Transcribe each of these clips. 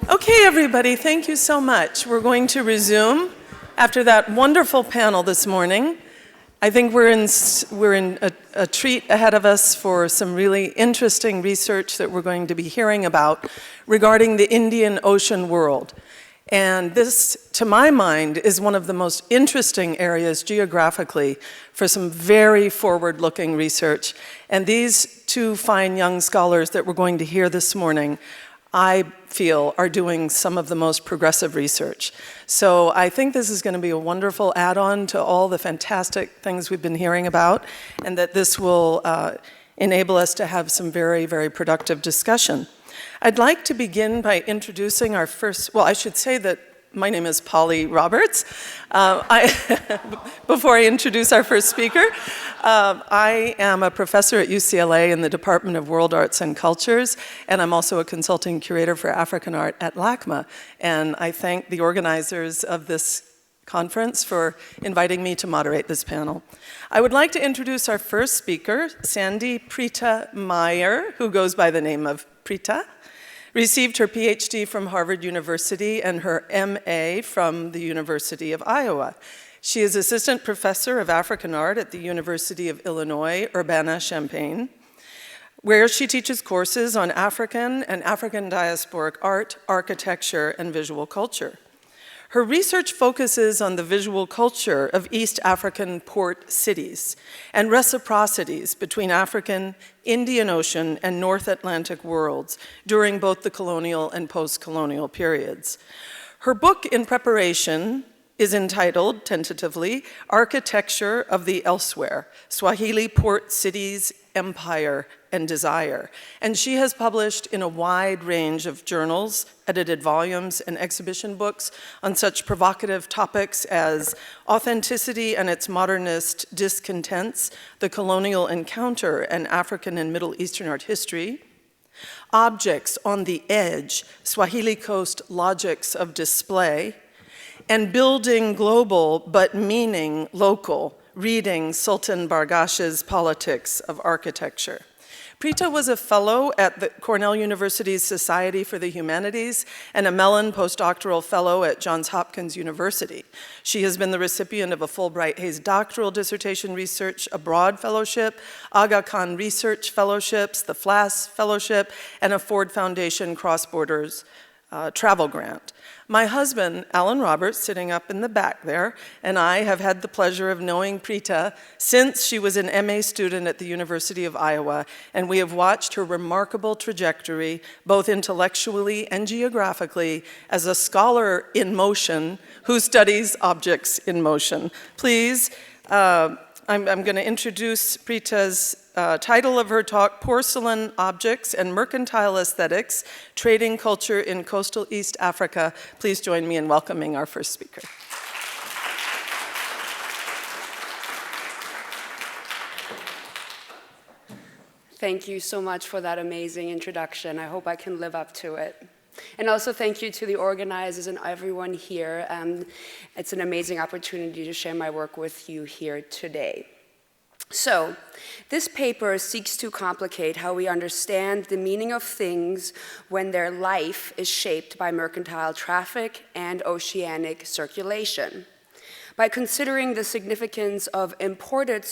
Okay, everybody, thank you so much. We're going to resume after that wonderful panel this morning. I think we're in a treat ahead of us for some really interesting research that we're going to be hearing about regarding the Indian Ocean world. And this, to my mind, is one of the most interesting areas geographically for some very forward-looking research. And these two fine young scholars that we're going to hear this morning, I feel, are doing some of the most progressive research. So I think this is going to be a wonderful add-on to all the fantastic things we've been hearing about, and that this will enable us to have some very, very productive discussion. I'd like to begin by introducing our first, well, I should say that my name is Polly Roberts. Before I introduce our first speaker, I am a professor at UCLA in the Department of World Arts and Cultures, and I'm also a consulting curator for African art at LACMA. And I thank the organizers of this conference for inviting me to moderate this panel. I would like to introduce our first speaker, Sandeep Prita Meyer, who goes by the name of Prita. Received her PhD from Harvard University and her MA from the University of Iowa. She is assistant professor of African art at the University of Illinois, Urbana-Champaign, where she teaches courses on African and African diasporic art, architecture, and visual culture. Her research focuses on the visual culture of East African port cities and reciprocities between African, Indian Ocean, and North Atlantic worlds during both the colonial and post-colonial periods. Her book in preparation is entitled, tentatively, Architecture of the Elsewhere, Swahili Port Cities, Empire, and Desire. And she has published in a wide range of journals, edited volumes, and exhibition books on such provocative topics as authenticity and its modernist discontents, the colonial encounter, and African and Middle Eastern art history, objects on the edge, Swahili Coast logics of display, and building global but meaning local, reading Sultan Barghash's Politics of Architecture. Prita was a fellow at the Cornell University's Society for the Humanities and a Mellon postdoctoral fellow at Johns Hopkins University. She has been the recipient of a Fulbright Hays Doctoral Dissertation Research Abroad Fellowship, Aga Khan Research Fellowships, the FLAS Fellowship, and a Ford Foundation Cross Borders travel grant. My husband, Alan Roberts, sitting up in the back there, and I have had the pleasure of knowing Prita since she was an MA student at the University of Iowa, and we have watched her remarkable trajectory, both intellectually and geographically, as a scholar in motion who studies objects in motion. Please, I'm going to introduce Prita's title of her talk, Porcelain Objects and Mercantile Aesthetics, Trading Culture in Coastal East Africa. Please join me in welcoming our first speaker. Thank you so much for that amazing introduction. I hope I can live up to it. And also thank you to the organizers and everyone here. It's an amazing opportunity to share my work with you here today. So, this paper seeks to complicate how we understand the meaning of things when their life is shaped by mercantile traffic and oceanic circulation. By considering the significance of imported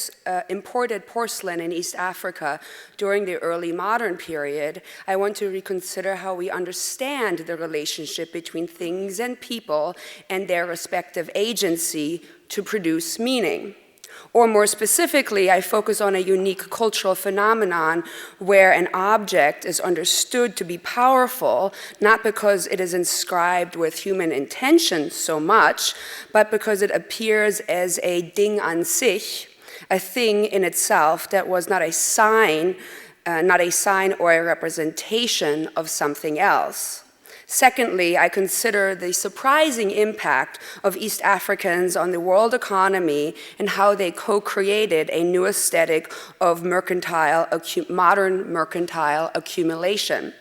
porcelain in East Africa during the early modern period, I want to reconsider how we understand the relationship between things and people and their respective agency to produce meaning. Or more specifically, I focus on a unique cultural phenomenon where an object is understood to be powerful, not because it is inscribed with human intention so much, but because it appears as a Ding an sich, a thing in itself that was not a sign or a representation of something else. Secondly, I consider the surprising impact of East Africans on the world economy and how they co-created a new aesthetic of modern mercantile accumulation.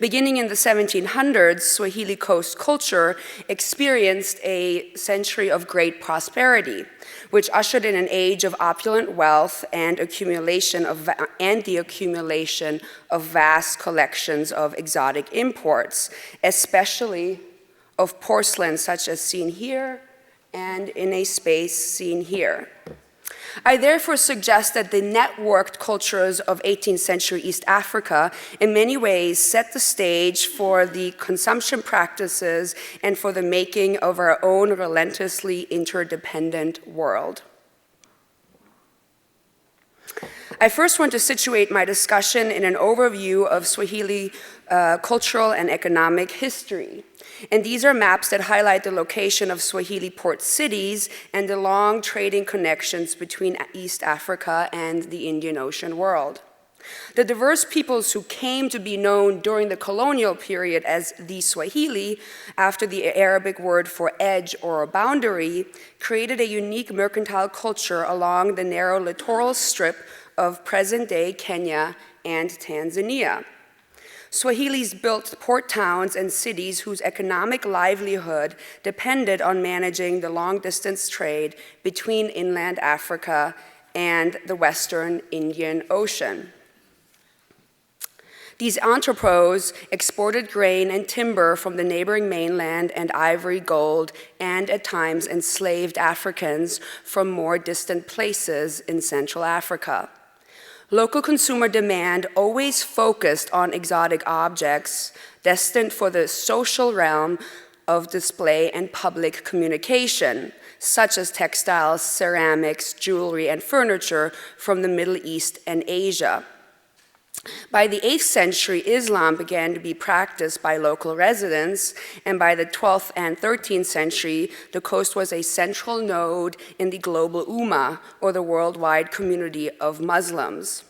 Beginning in the 1700s, Swahili coast culture experienced a century of great prosperity, which ushered in an age of opulent wealth and the accumulation of vast collections of exotic imports, especially of porcelain, such as seen here and in a space seen here. I therefore suggest that the networked cultures of 18th century East Africa in many ways set the stage for the consumption practices and for the making of our own relentlessly interdependent world. I first want to situate my discussion in an overview of Swahili cultural and economic history. And these are maps that highlight the location of Swahili port cities and the long trading connections between East Africa and the Indian Ocean world. The diverse peoples who came to be known during the colonial period as the Swahili, after the Arabic word for edge or boundary, created a unique mercantile culture along the narrow littoral strip of present-day Kenya and Tanzania. Swahilis built port towns and cities whose economic livelihood depended on managing the long-distance trade between inland Africa and the Western Indian Ocean. These entrepôts exported grain and timber from the neighboring mainland and ivory, gold, and at times enslaved Africans from more distant places in Central Africa. Local consumer demand always focused on exotic objects destined for the social realm of display and public communication, such as textiles, ceramics, jewelry, and furniture from the Middle East and Asia. By the 8th century, Islam began to be practiced by local residents, and by the 12th and 13th century, the coast was a central node in the global Ummah, or the worldwide community of Muslims.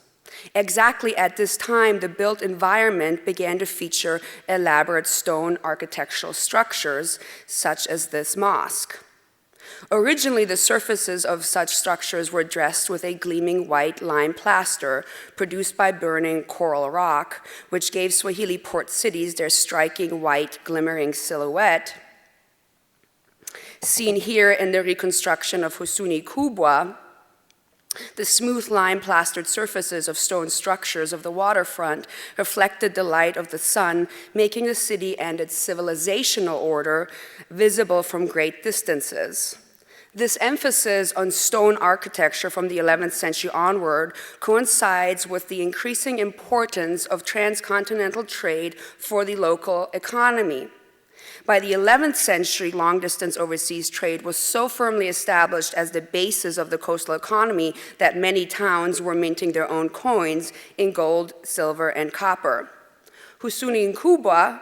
Exactly at this time, the built environment began to feature elaborate stone architectural structures, such as this mosque. Originally, the surfaces of such structures were dressed with a gleaming white lime plaster produced by burning coral rock, which gave Swahili port cities their striking white, glimmering silhouette. Seen here in the reconstruction of Husuni Kubwa, the smooth lime-plastered surfaces of stone structures of the waterfront reflected the light of the sun, making the city and its civilizational order visible from great distances. This emphasis on stone architecture from the 11th century onward coincides with the increasing importance of transcontinental trade for the local economy. By the 11th century, long-distance overseas trade was so firmly established as the basis of the coastal economy that many towns were minting their own coins in gold, silver, and copper. Husuni Kubwa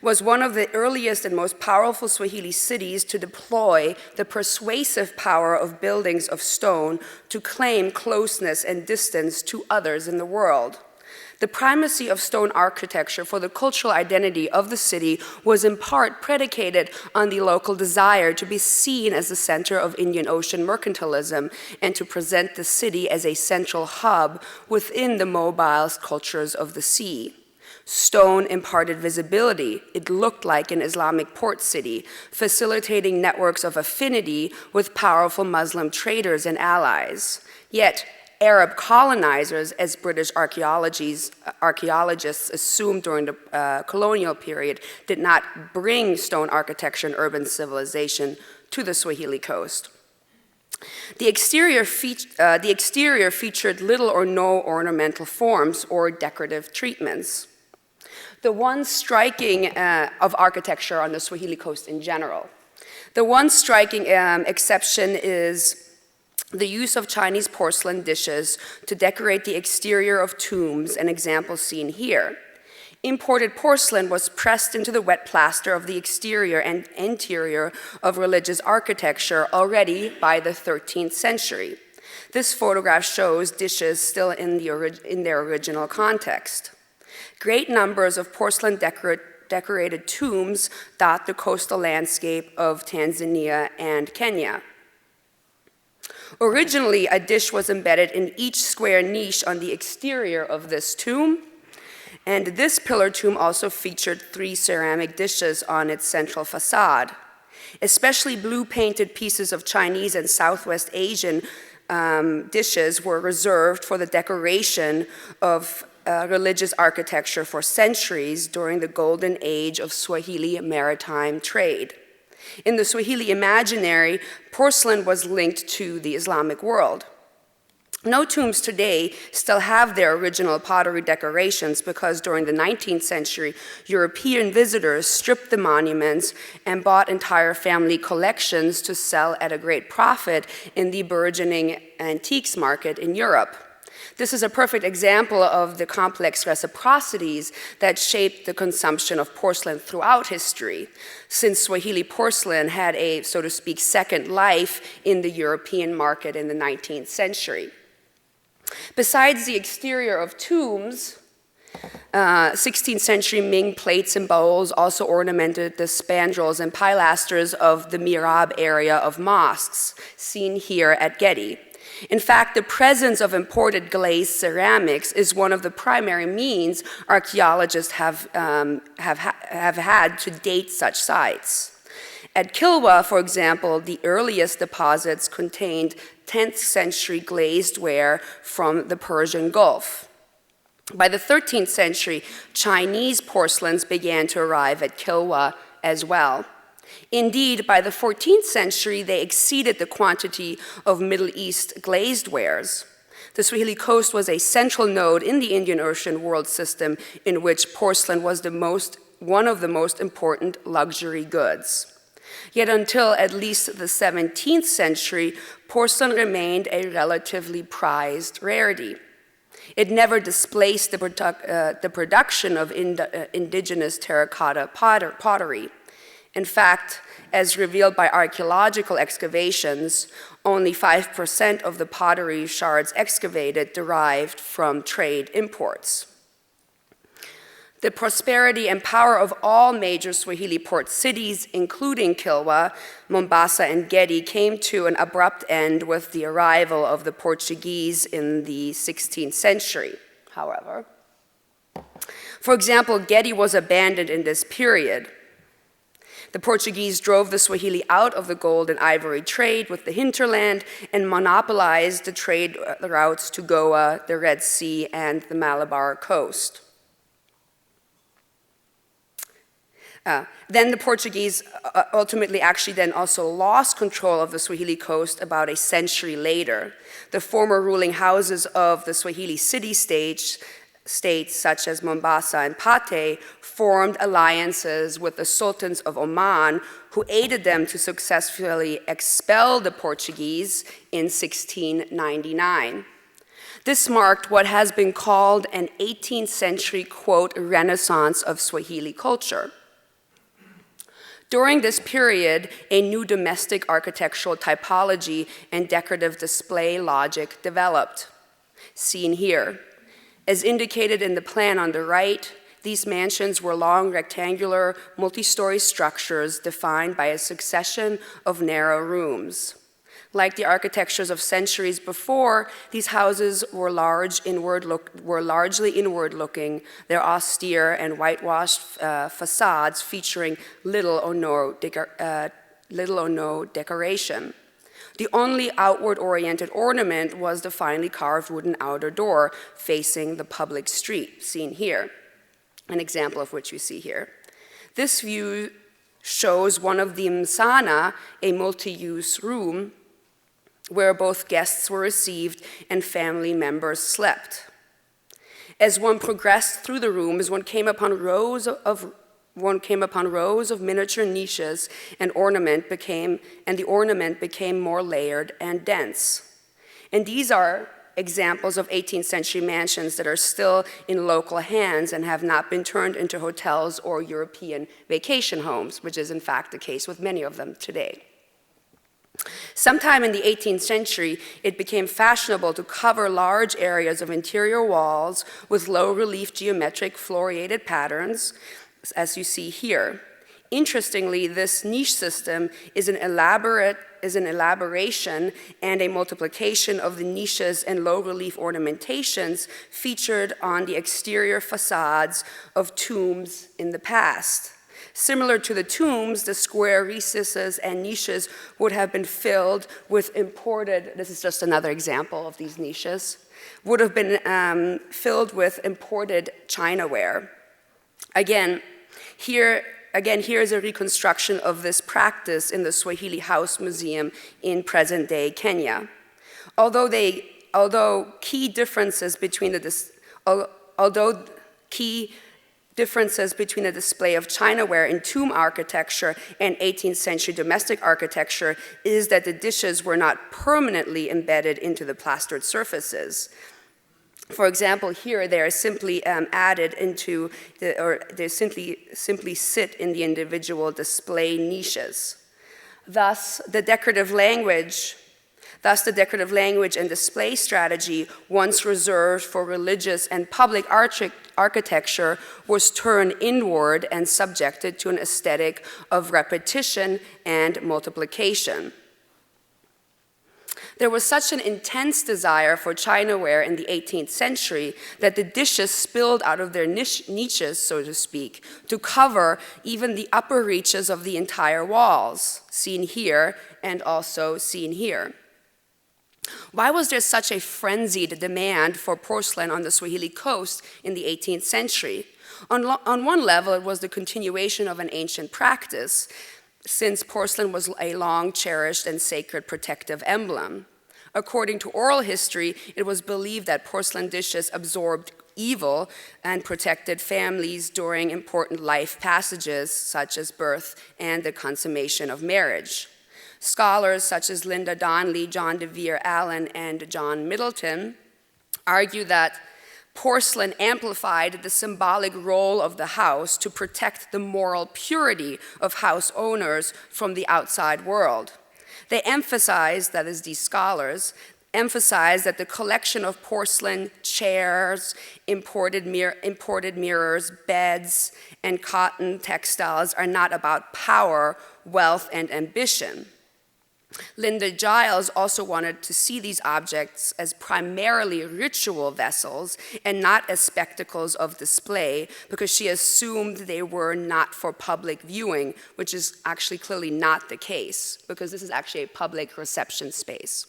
was one of the earliest and most powerful Swahili cities to deploy the persuasive power of buildings of stone to claim closeness and distance to others in the world. The primacy of stone architecture for the cultural identity of the city was in part predicated on the local desire to be seen as the center of Indian Ocean mercantilism and to present the city as a central hub within the mobile cultures of the sea. Stone imparted visibility, it looked like an Islamic port city, facilitating networks of affinity with powerful Muslim traders and allies. Yet, Arab colonizers, as British archaeologists assumed during the colonial period, did not bring stone architecture and urban civilization to the Swahili coast. The exterior featured little or no ornamental forms or decorative treatments. The one striking of architecture on the Swahili coast in general. The one striking exception is the use of Chinese porcelain dishes to decorate the exterior of tombs, an example seen here. Imported porcelain was pressed into the wet plaster of the exterior and interior of religious architecture already by the 13th century. This photograph shows dishes still in their original context. Great numbers of porcelain decorated tombs dot the coastal landscape of Tanzania and Kenya. Originally, a dish was embedded in each square niche on the exterior of this tomb, And this pillar tomb also featured 3 ceramic dishes on its central facade. Especially blue-painted pieces of Chinese and Southwest Asian dishes were reserved for the decoration of religious architecture for centuries during the golden age of Swahili maritime trade. In the Swahili imaginary, porcelain was linked to the Islamic world. No tombs today still have their original pottery decorations because during the 19th century, European visitors stripped the monuments and bought entire family collections to sell at a great profit in the burgeoning antiques market in Europe. This is a perfect example of the complex reciprocities that shaped the consumption of porcelain throughout history, since Swahili porcelain had a, so to speak, second life in the European market in the 19th century. Besides the exterior of tombs, 16th century Ming plates and bowls also ornamented the spandrels and pilasters of the mihrab area of mosques, seen here at Getty. In fact, the presence of imported glazed ceramics is one of the primary means archaeologists have had to date such sites. At Kilwa, for example, the earliest deposits contained 10th century glazed ware from the Persian Gulf. By the 13th century, Chinese porcelains began to arrive at Kilwa as well. Indeed, by the 14th century, they exceeded the quantity of Middle East glazed wares. The Swahili coast was a central node in the Indian Ocean world system in which porcelain was one of the most important luxury goods. Yet until at least the 17th century, porcelain remained a relatively prized rarity. It never displaced the production of indigenous terracotta pottery. In fact, as revealed by archaeological excavations, only 5% of the pottery shards excavated derived from trade imports. The prosperity and power of all major Swahili port cities, including Kilwa, Mombasa, and Getty, came to an abrupt end with the arrival of the Portuguese in the 16th century, however. For example, Getty was abandoned in this period. The Portuguese drove the Swahili out of the gold and ivory trade with the hinterland and monopolized the trade routes to Goa, the Red Sea, and the Malabar coast. Then the Portuguese ultimately actually then also lost control of the Swahili coast about a century later. The former ruling houses of the Swahili city-states, such as Mombasa and Pate, formed alliances with the sultans of Oman, who aided them to successfully expel the Portuguese in 1699. This marked what has been called an 18th century, quote, renaissance of Swahili culture. During this period, a new domestic architectural typology and decorative display logic developed, seen here. As indicated in the plan on the right, these mansions were long, rectangular, multi-story structures defined by a succession of narrow rooms. Like the architectures of centuries before, these houses were largely inward-looking, their austere and whitewashed facades featuring little or no decoration. The only outward-oriented ornament was the finely carved wooden outer door facing the public street, seen here, an example of which you see here. This view shows one of the msana, a multi-use room, where both guests were received and family members slept. As one progressed through the rooms, one came upon rows of miniature niches, and the ornament became more layered and dense. And these are examples of 18th century mansions that are still in local hands and have not been turned into hotels or European vacation homes, which is in fact the case with many of them today. Sometime in the 18th century, it became fashionable to cover large areas of interior walls with low-relief geometric floriated patterns, as you see here. Interestingly, this niche system is an elaboration and a multiplication of the niches and low relief ornamentations featured on the exterior facades of tombs in the past. Similar to the tombs, the square recesses and niches would have been filled with imported, this is just another example of these niches, would have been filled with imported chinaware. Again, here is a reconstruction of this practice in the Swahili House Museum in present-day Kenya. Although key differences between the display of chinaware in tomb architecture and 18th century domestic architecture is that the dishes were not permanently embedded into the plastered surfaces. For example, here they are simply added into, or they simply sit in the individual display niches. Thus, the decorative language and display strategy, once reserved for religious and public architecture, was turned inward and subjected to an aesthetic of repetition and multiplication. There was such an intense desire for chinaware in the 18th century that the dishes spilled out of their niches, so to speak, to cover even the upper reaches of the entire walls, seen here and also seen here. Why was there such a frenzied demand for porcelain on the Swahili coast in the 18th century? On one level, it was the continuation of an ancient practice, since porcelain was a long-cherished and sacred protective emblem. According to oral history, it was believed that porcelain dishes absorbed evil and protected families during important life passages, such as birth and the consummation of marriage. Scholars such as Linda Donnelly, John DeVere Allen, and John Middleton argue that porcelain amplified the symbolic role of the house to protect the moral purity of house owners from the outside world. They emphasize, that is, these scholars, emphasize that the collection of porcelain, chairs, imported mirrors, beds, and cotton textiles are not about power, wealth, and ambition. Linda Giles also wanted to see these objects as primarily ritual vessels and not as spectacles of display, because she assumed they were not for public viewing, which is actually clearly not the case, because this is actually a public reception space.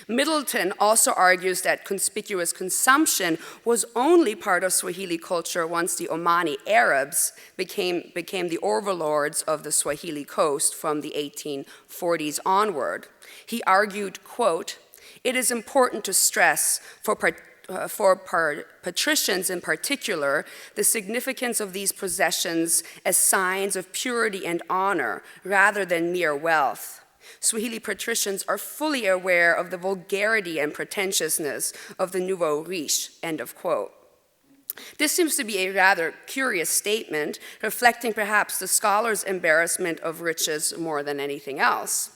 Middleton also argues that conspicuous consumption was only part of Swahili culture once the Omani Arabs became the overlords of the Swahili coast from the 1840s onward. He argued, quote, "It is important to stress for patricians in particular, the significance of these possessions as signs of purity and honor rather than mere wealth. Swahili patricians are fully aware of the vulgarity and pretentiousness of the nouveau riche," end of quote. This seems to be a rather curious statement, reflecting perhaps the scholar's embarrassment of riches more than anything else.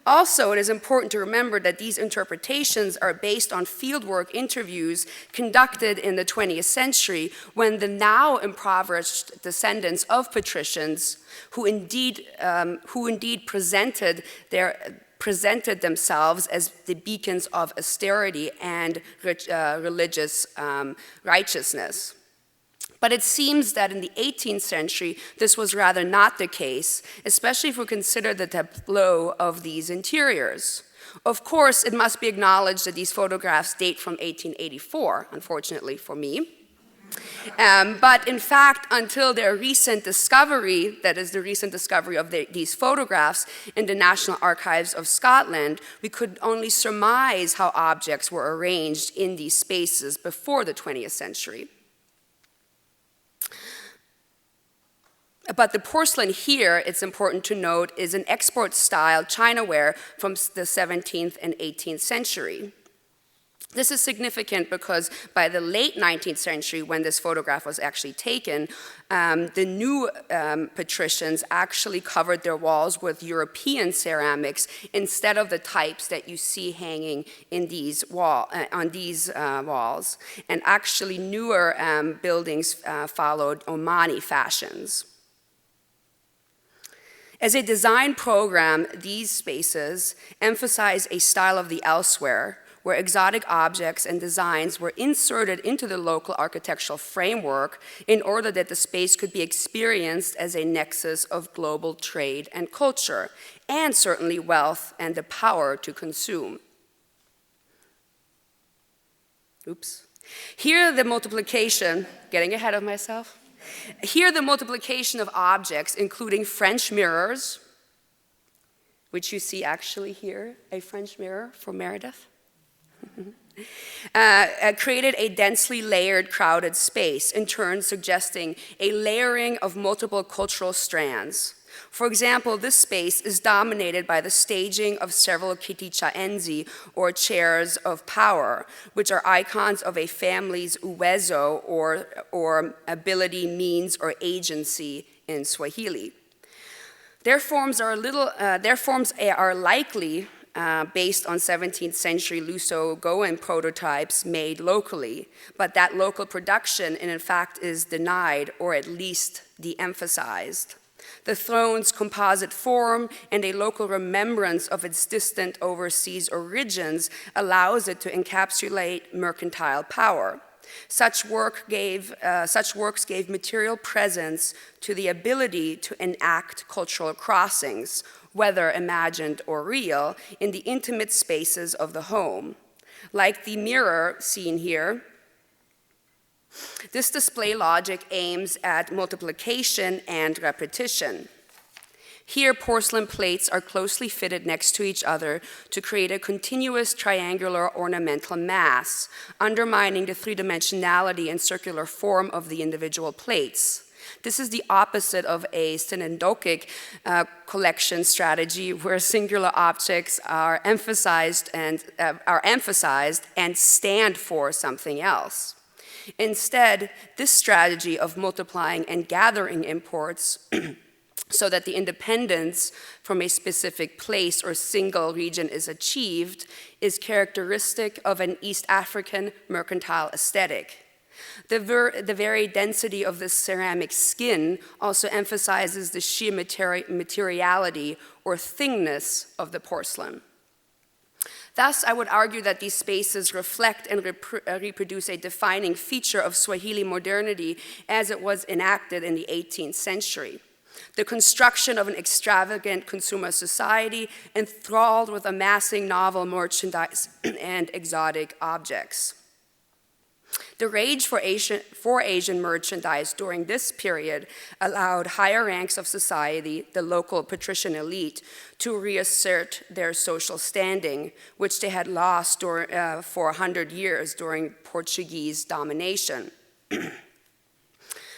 Also, it is important to remember that these interpretations are based on fieldwork interviews conducted in the 20th century, when the now impoverished descendants of patricians, who indeed presented themselves as the beacons of austerity and religious righteousness. But it seems that in the 18th century, this was rather not the case, especially if we consider the tableau of these interiors. Of course, it must be acknowledged that these photographs date from 1884, unfortunately for me. But in fact, until their recent discovery, that is the recent discovery of these photographs in the National Archives of Scotland, we could only surmise how objects were arranged in these spaces before the 20th century. But the porcelain here, it's important to note, is an export-style chinaware from the 17th and 18th century. This is significant because by the late 19th century, when this photograph was actually taken, the new patricians actually covered their walls with European ceramics instead of the types that you see hanging in on these walls. And actually newer buildings followed Omani fashions. As a design program, these spaces emphasize a style of the elsewhere, where exotic objects and designs were inserted into the local architectural framework in order that the space could be experienced as a nexus of global trade and culture, and certainly wealth and the power to consume. Oops. Here the multiplication, getting ahead of myself. Here the multiplication of objects, including French mirrors, which you see actually here, a French mirror for Meredith, created a densely layered, crowded space, in turn suggesting a layering of multiple cultural strands. For example, this space is dominated by the staging of several kiti chaenzi, or chairs of power, which are icons of a family's uwezo, or ability, means, or agency in Swahili. Their forms are likely based on 17th century Luso-Goan prototypes made locally, but that local production, in fact, is denied, or at least de-emphasized. The throne's composite form and a local remembrance of its distant overseas origins allows it to encapsulate mercantile power. Such works gave material presence to the ability to enact cultural crossings, whether imagined or real, in the intimate spaces of the home. Like the mirror seen here, this display logic aims at multiplication and repetition. Here, porcelain plates are closely fitted next to each other to create a continuous triangular ornamental mass, undermining the three-dimensionality and circular form of the individual plates. This is the opposite of a synecdochic collection strategy, where singular objects are emphasized and stand for something else. Instead, this strategy of multiplying and gathering imports so that the independence from a specific place or single region is achieved is characteristic of an East African mercantile aesthetic. The very density of the ceramic skin also emphasizes the sheer materiality or thingness of the porcelain. Thus, I would argue that these spaces reflect and reproduce a defining feature of Swahili modernity as it was enacted in the 18th century. The construction of an extravagant consumer society enthralled with amassing novel merchandise and exotic objects. The rage for Asian merchandise during this period allowed higher ranks of society, the local patrician elite, to reassert their social standing, which they had lost for 100 years during Portuguese domination.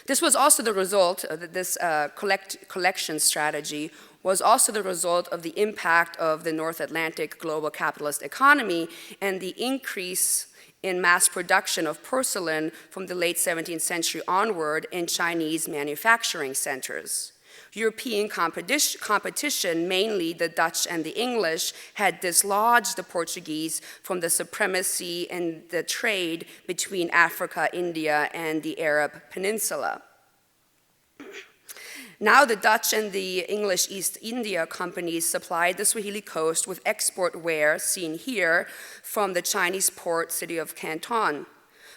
This was also the result of this collection strategy was also the result of the impact of the North Atlantic global capitalist economy and the increase in mass production of porcelain from the late 17th century onward in Chinese manufacturing centers. European competition, mainly the Dutch and the English, had dislodged the Portuguese from the supremacy in the trade between Africa, India, and the Arab Peninsula. Now the Dutch and the English East India companies supplied the Swahili coast with export ware, seen here, from the Chinese port city of Canton.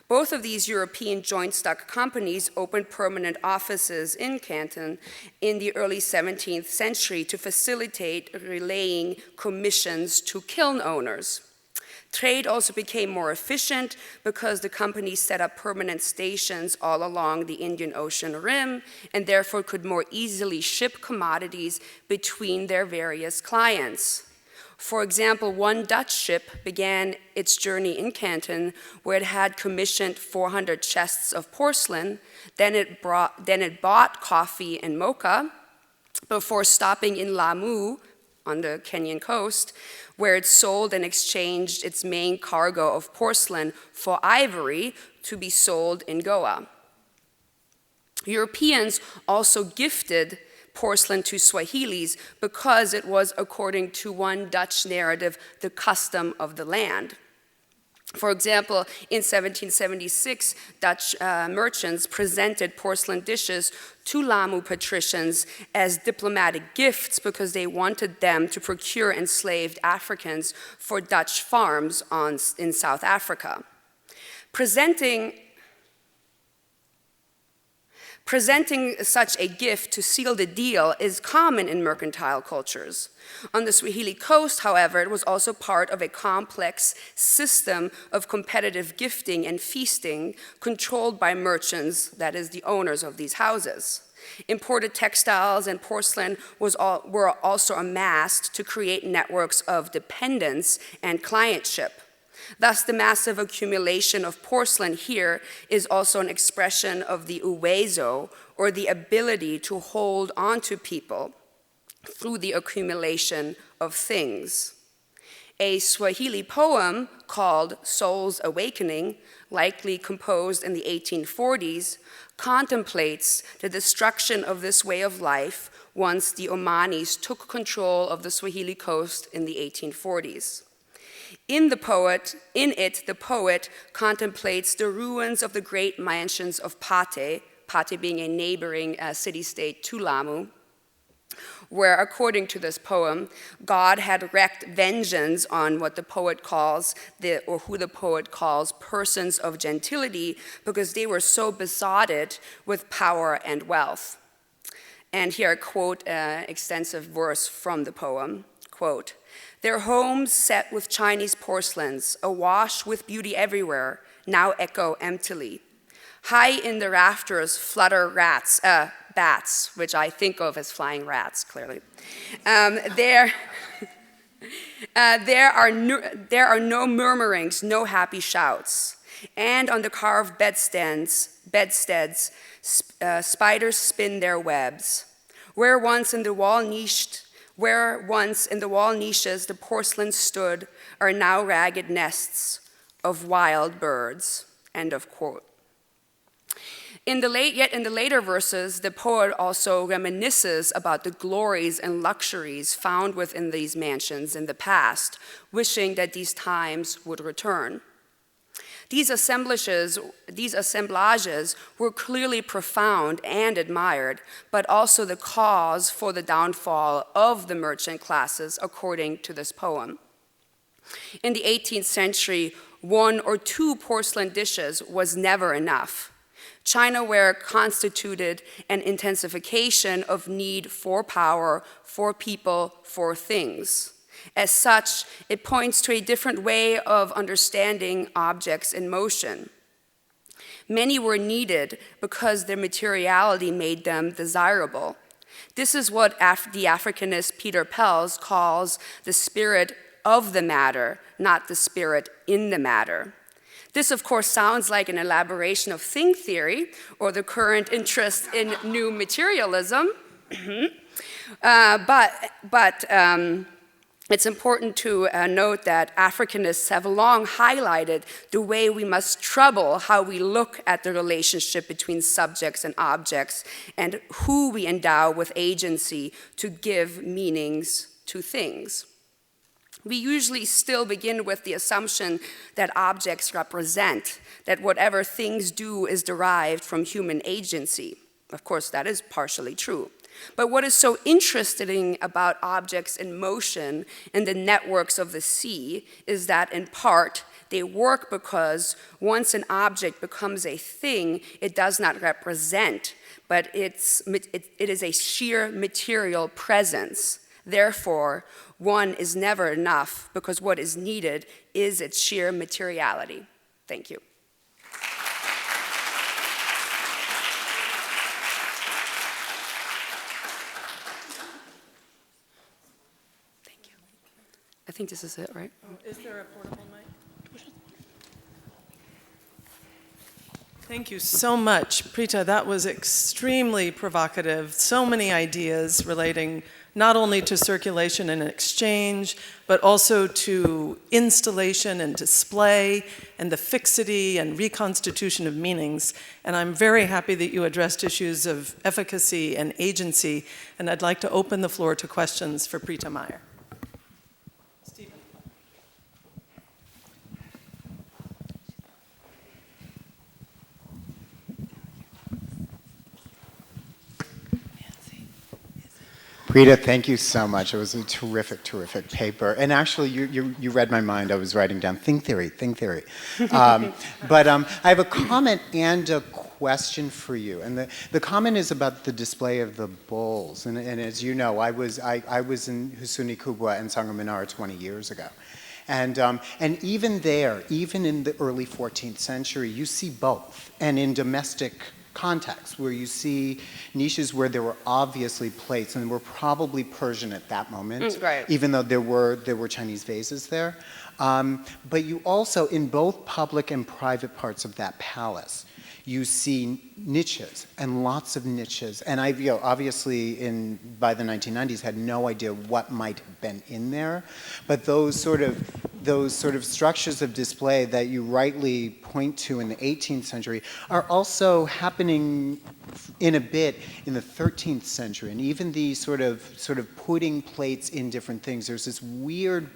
Both of these European joint stock companies opened permanent offices in Canton in the early 17th century to facilitate relaying commissions to kiln owners. Trade also became more efficient because the companies set up permanent stations all along the Indian Ocean rim and therefore could more easily ship commodities between their various clients. For example, one Dutch ship began its journey in Canton, where it had commissioned 400 chests of porcelain. Then it bought coffee and mocha before stopping in Lamu on the Kenyan coast, where it sold and exchanged its main cargo of porcelain for ivory to be sold in Goa. Europeans also gifted porcelain to Swahilis because it was, according to one Dutch narrative, the custom of the land. For example, in 1776, Dutch merchants presented porcelain dishes to Lamu patricians as diplomatic gifts because they wanted them to procure enslaved Africans for Dutch farms in South Africa. Presenting such a gift to seal the deal is common in mercantile cultures. On the Swahili coast, however, it was also part of a complex system of competitive gifting and feasting controlled by merchants, that is, the owners of these houses. Imported textiles and porcelain were also amassed to create networks of dependence and clientship. Thus, the massive accumulation of porcelain here is also an expression of the uwezo, or the ability to hold on to people through the accumulation of things. A Swahili poem called Soul's Awakening, likely composed in the 1840s, contemplates the destruction of this way of life once the Omanis took control of the Swahili coast in the 1840s. In it, the poet contemplates the ruins of the great mansions of Pate being a neighboring city-state to Lamu, where, according to this poem, God had wreaked vengeance on what the poet calls, who the poet calls persons of gentility, because they were so besotted with power and wealth. And here I quote an extensive verse from the poem, quote, "Their homes set with Chinese porcelains, awash with beauty everywhere, now echo emptily. High in the rafters flutter bats, which I think of as flying rats, clearly. There are no murmurings, no happy shouts. And on the carved bedsteads, spiders spin their webs. Where once in the wall niches the porcelain stood are now ragged nests of wild birds." End of quote. In the later verses, the poet also reminisces about the glories and luxuries found within these mansions in the past, wishing that these times would return. These assemblages were clearly profound and admired, but also the cause for the downfall of the merchant classes, according to this poem. In the 18th century, 1 or 2 porcelain dishes was never enough. Chinaware constituted an intensification of need for power, for people, for things. As such, it points to a different way of understanding objects in motion. Many were needed because their materiality made them desirable. This is what the Africanist Peter Pels calls the spirit of the matter, not the spirit in the matter. This, of course, sounds like an elaboration of thing theory or the current interest in new materialism, but it's important to note that Africanists have long highlighted the way we must trouble how we look at the relationship between subjects and objects and who we endow with agency to give meanings to things. We usually still begin with the assumption that objects represent, that whatever things do is derived from human agency. Of course, that is partially true. But what is so interesting about objects in motion in the networks of the sea is that, in part, they work because once an object becomes a thing, it does not represent, but it is a sheer material presence. Therefore, one is never enough because what is needed is its sheer materiality. Thank you. Thank you. I think this is it, right? Is there a portable mic? Thank you so much, Prita. That was extremely provocative. So many ideas relating not only to circulation and exchange, but also to installation and display and the fixity and reconstitution of meanings. And I'm very happy that you addressed issues of efficacy and agency. And I'd like to open the floor to questions for Prita Meyer. Stephen. Rita, thank you so much. It was a terrific, terrific paper. And actually, you read my mind. I was writing down think theory, think theory. I have a comment and a question for you. And the comment is about the display of the bowls. And as you know, I was in Husuni Kubwa and Sangha 20 years ago. And even there, even in the early 14th century, you see both. And in domestic contexts, where you see niches where there were obviously plates, and were probably Persian at that moment, right. even though there were Chinese vases there. But you also, in both public and private parts of that palace, you see niches, and lots of niches. And I, obviously, by the 1990s, had no idea what might have been in there. But those sort of structures of display that you rightly point to in the 18th century are also happening in a bit in the 13th century. And even the sort of putting plates in different things. There's this weird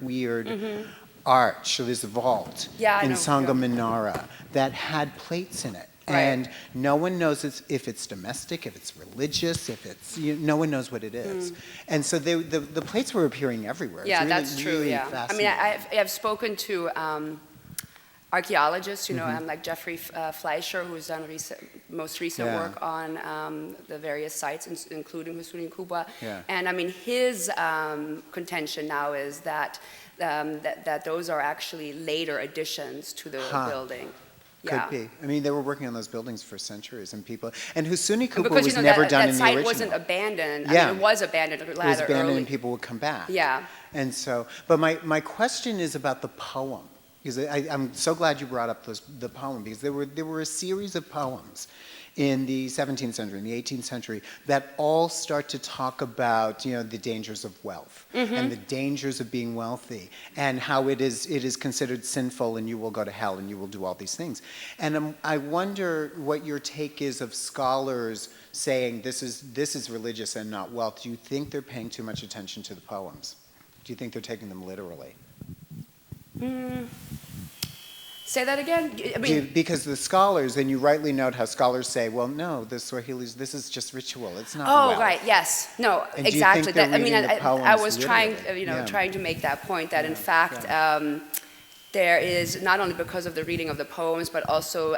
arch, so this vault in Sangha Menara that had plates in it. Right. And no one knows if it's domestic, if it's religious, if it's, no one knows what it is. And so the plates were appearing everywhere. Yeah, really, that's true, really I mean, I've spoken to archaeologists, like Jeffrey Fleischer, who's done most recent work on the various sites, including Husuni Kubwa. Yeah. And I mean, his contention now is that that those are actually later additions to the building. Could be. I mean, they were working on those buildings for centuries, and Husuni Kubwa because, was never done in the original. That site wasn't abandoned. I mean, it was abandoned rather early. It was abandoned and people would come back. Yeah. And so, but my question is about the poem, because I'm so glad you brought up the poem, because there were a series of poems in the 17th century, in the 18th century, that all start to talk about, the dangers of wealth and the dangers of being wealthy, and how it is considered sinful, and you will go to hell, and you will do all these things. And I wonder what your take is of scholars saying this is religious and not wealth. Do you think they're paying too much attention to the poems? Do you think they're taking them literally? Say that again? I mean, because the scholars, and you rightly note how scholars say, well, no, the Swahilis, this is just ritual. It's not wealth. Right, yes. No, and exactly. Do you think I was trying, literally? trying to make that point that in fact, there is, not only because of the reading of the poems, but also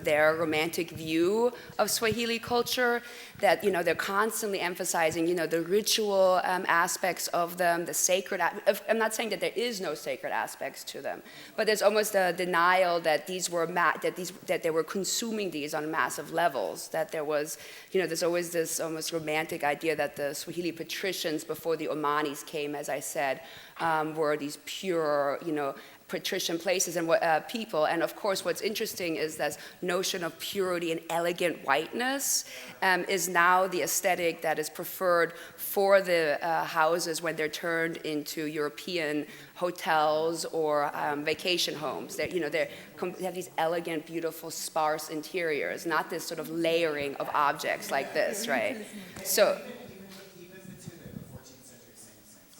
their romantic view of Swahili culture, that, they're constantly emphasizing, the ritual aspects of them, the sacred, I'm not saying that there is no sacred aspects to them, but there's almost a denial that that they were consuming these on massive levels, that there was, there's always this almost romantic idea that the Swahili patricians before the Omanis came, as I said, were these pure, patrician places and people. And of course, what's interesting is this notion of purity and elegant whiteness is now the aesthetic that is preferred for the houses when they're turned into European hotels or vacation homes. They have these elegant, beautiful, sparse interiors, not this sort of layering of objects like this, right? So,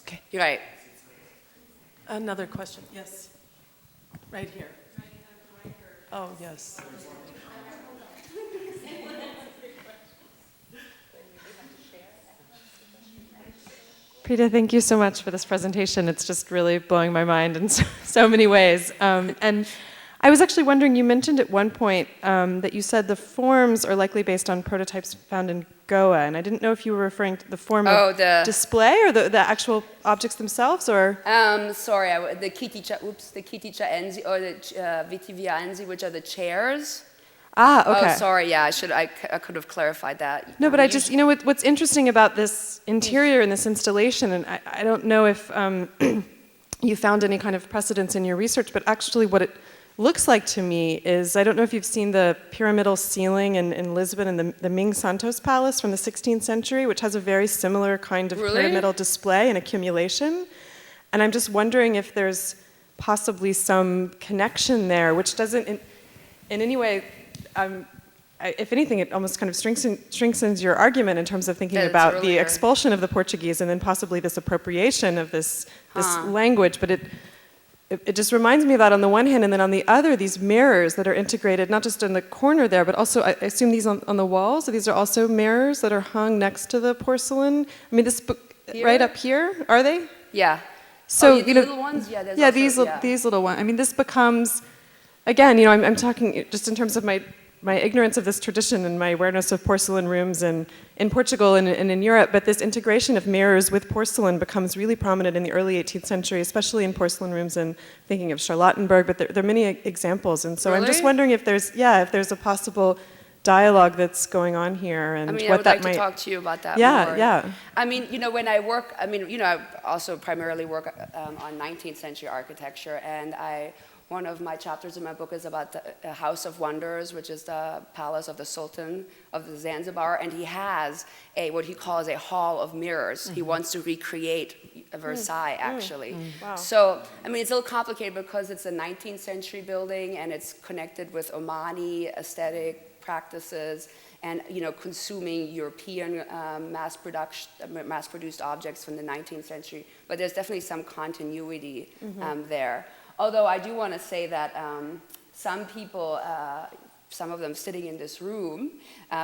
Okay. you're right. Another question, yes. Right here. Oh, yes. Prita, thank you so much for this presentation. It's just really blowing my mind in so many ways. And I was actually wondering, you mentioned at one point that you said the forms are likely based on prototypes found in Goa, and I didn't know if you were referring to the form of display or the actual objects themselves, or? Sorry, the kiticha enzi or the vitivia enzi, which are the chairs. Ah, okay. Oh, sorry, yeah, I could have clarified that. No, but I just, what's interesting about this interior and this installation, and I don't know if you found any kind of precedence in your research, but actually what it looks like to me is, I don't know if you've seen the pyramidal ceiling in Lisbon in the Ming Santos Palace from the 16th century, which has a very similar kind of pyramidal display and accumulation. And I'm just wondering if there's possibly some connection there, which doesn't in any way, if anything, it almost kind of strengthens your argument in terms of thinking about the expulsion of the Portuguese and then possibly this appropriation of this language. But it just reminds me of that on the one hand, and then on the other, these mirrors that are integrated, not just in the corner there, but also, I assume these on the walls, so these are also mirrors that are hung next to the porcelain. I mean, Here? right up here, are they? Yeah. So, the little ones? Yeah, there's also, these little ones. I mean, this becomes, again, you know, I'm talking just in terms of my ignorance of this tradition and my awareness of porcelain rooms in Portugal and in Europe, but this integration of mirrors with porcelain becomes really prominent in the early 18th century, especially in porcelain rooms, and thinking of Charlottenburg, but there are many examples. And so I'm just wondering if there's a possible dialogue that's going on here, and what that might. I would like to talk to you about that more. Yeah. I mean, you know, when I work, I also primarily work on 19th century architecture, and one of my chapters in my book is about the House of Wonders, which is the palace of the Sultan of the Zanzibar, and he has what he calls a hall of mirrors. Mm-hmm. He wants to recreate Versailles, actually. Mm-hmm. Wow. So, I mean, it's a little complicated because it's a 19th century building, and it's connected with Omani aesthetic practices, and consuming European mass-produced objects from the 19th century. But there's definitely some continuity there. Although I do want to say that some people, some of them sitting in this room,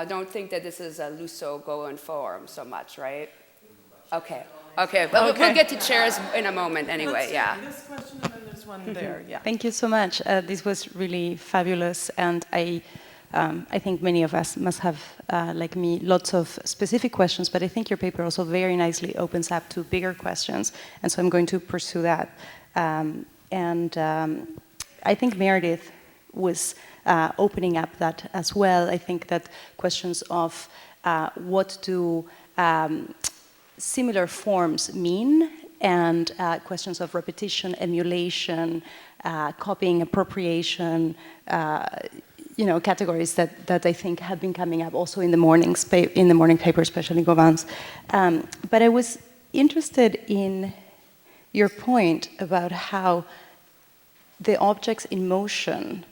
don't think that this is a Lusso-Goen forum so much, right? Okay. Well, we'll get to chairs in a moment anyway. Yeah. This question, and then there's one there. Yeah. Thank you so much. This was really fabulous, and I think many of us must have, like me, lots of specific questions, but I think your paper also very nicely opens up to bigger questions, and so I'm going to pursue that. I think Meredith was opening up that as well. I think that questions of what do similar forms mean, and questions of repetition, emulation, copying, appropriation, categories that I think have been coming up also in the morning paper, especially Gauvin's. But I was interested in your point about how the objects in motion,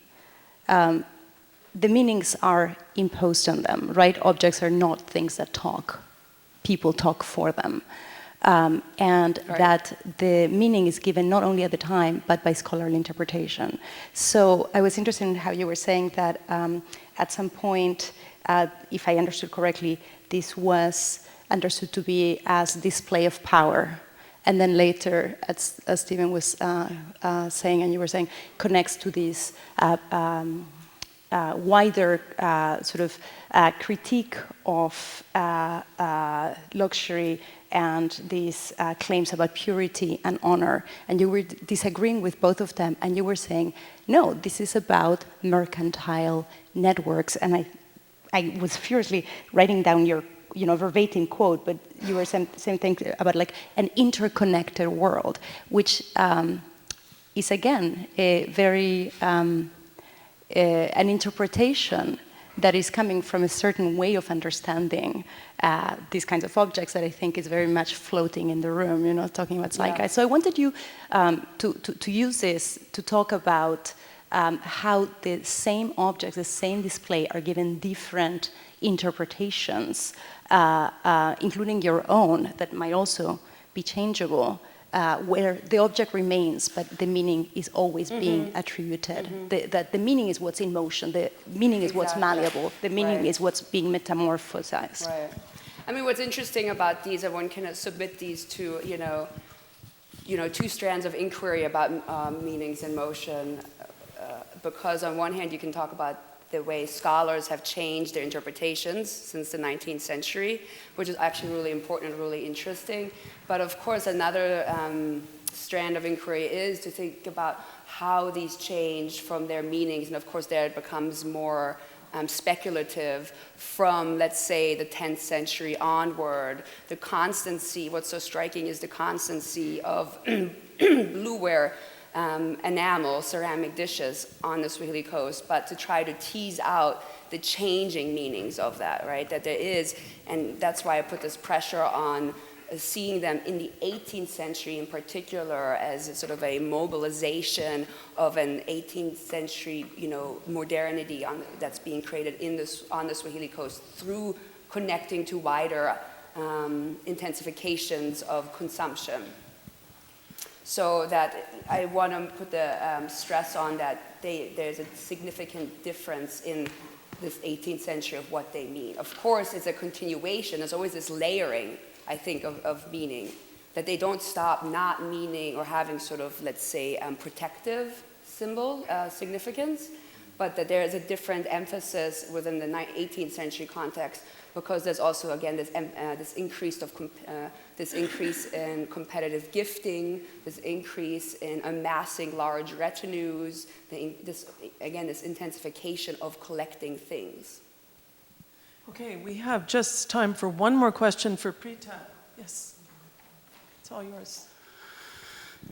the meanings are imposed on them, right? Objects are not things that talk. People talk for them. And right. That the meaning is given not only at the time, but by scholarly interpretation. So I was interested in how you were saying that at some point, if I understood correctly, this was understood to be as display of power. And then later, as Stephen was saying, and you were saying, connects to this wider sort of critique of luxury and these claims about purity and honor. And you were disagreeing with both of them, and you were saying, no, this is about mercantile networks. And I was furiously writing down your verbatim quote, but you were saying same thing about like an interconnected world, which is again a very an interpretation that is coming from a certain way of understanding these kinds of objects that I think is very much floating in the room, talking about zeitgeist. Yeah. So I wanted you to use this to talk about how the same objects, the same display are given different interpretations, including your own, that might also be changeable, where the object remains, but the meaning is always being attributed. That the meaning is what's in motion, the meaning is what's malleable, the meaning is what's being metamorphosized. Right. I mean, what's interesting about these, and one can submit these to, two strands of inquiry about meanings in motion, because on one hand, you can talk about the way scholars have changed their interpretations since the 19th century, which is actually really important and really interesting. But of course, another strand of inquiry is to think about how these change from their meanings, and of course there it becomes more speculative from, let's say, the 10th century onward. The constancy, what's so striking is the constancy of blueware enamel, ceramic dishes on the Swahili coast, but to try to tease out the changing meanings of that, right? That there is, and that's why I put this pressure on seeing them in the 18th century in particular as sort of a mobilization of an 18th century, modernity that's being created on the Swahili coast through connecting to wider intensifications of consumption. So that I want to put the stress on that there's a significant difference in this 18th century of what they mean. Of course, it's a continuation. There's always this layering, I think, of meaning, that they don't stop not meaning or having sort of, let's say, protective symbol significance, but that there is a different emphasis within the 18th century context, because there's also, again, this increase in competitive gifting, this increase in amassing large retinues, this intensification of collecting things. Okay, we have just time for one more question for Prita. Yes, it's all yours.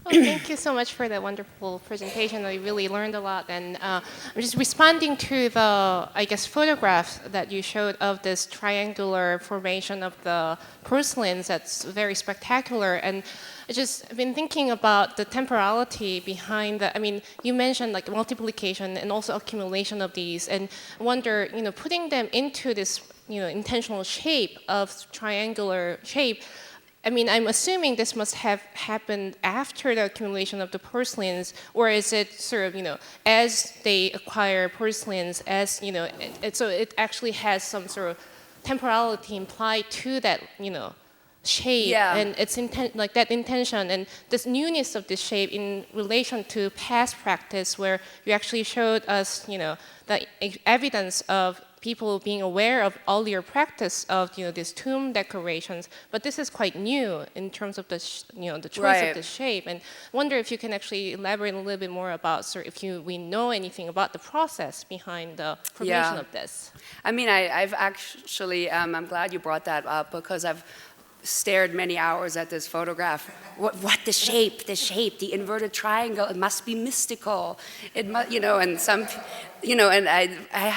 Well, thank you so much for that wonderful presentation. I really learned a lot, and I'm just responding to the, I guess, photographs that you showed of this triangular formation of the porcelains. That's very spectacular, and I just been thinking about the temporality behind the. I mean, you mentioned like multiplication and also accumulation of these, and wonder, putting them into this, intentional shape of triangular shape. I mean, I'm assuming this must have happened after the accumulation of the porcelains, or is it sort of, as they acquire porcelains, so it actually has some sort of temporality implied to that, shape, yeah. And its like that intention and this newness of this shape in relation to past practice, where you actually showed us, the evidence of people being aware of all your practice of these tomb decorations, but this is quite new in terms of the the choice Right. of the shape. And wonder if you can actually elaborate a little bit more about we know anything about the process behind the formation of this. I mean, I've actually, I'm glad you brought that up, because I've stared many hours at this photograph. What the shape, the inverted triangle, it must be mystical. It must, and some, and I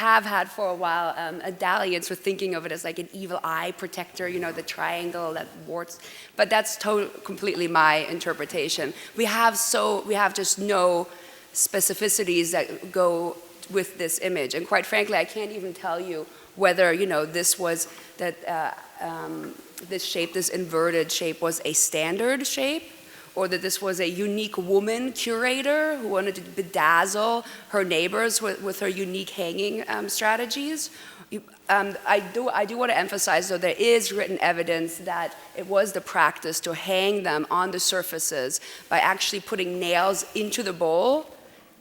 have had for a while a dalliance with thinking of it as like an evil eye protector, the triangle that warts, but that's completely my interpretation. We have just no specificities that go with this image, and quite frankly, I can't even tell you whether, this was that, this shape, this inverted shape, was a standard shape, or that this was a unique woman curator who wanted to bedazzle her neighbors with her unique hanging strategies. I do want to emphasize, though, there is written evidence that it was the practice to hang them on the surfaces by actually putting nails into the bowl.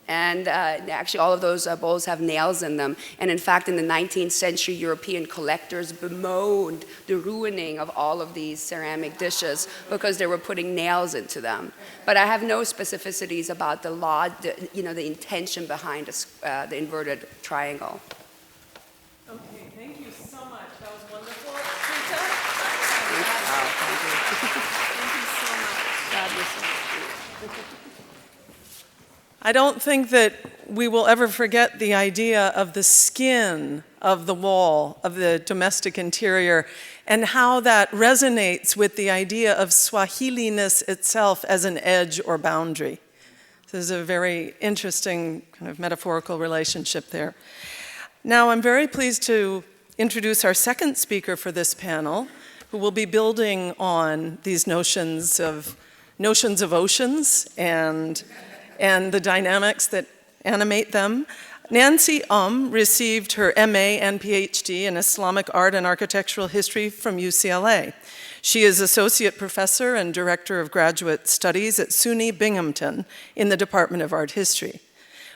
And actually all of those bowls have nails in them. And in fact, in the 19th century, European collectors bemoaned the ruining of all of these ceramic dishes because they were putting nails into them. But I have no specificities about the law, the intention behind the inverted triangle. Okay, thank you so much. That was wonderful. Rita? Thank you so much. I don't think that we will ever forget the idea of the skin of the wall of the domestic interior and how that resonates with the idea of Swahiliness itself as an edge or boundary. There's a very interesting kind of metaphorical relationship there. Now, I'm very pleased to introduce our second speaker for this panel, who will be building on these notions of oceans and the dynamics that animate them. Nancy received her MA and PhD in Islamic Art and Architectural History from UCLA. She is Associate Professor and Director of Graduate Studies at SUNY Binghamton in the Department of Art History.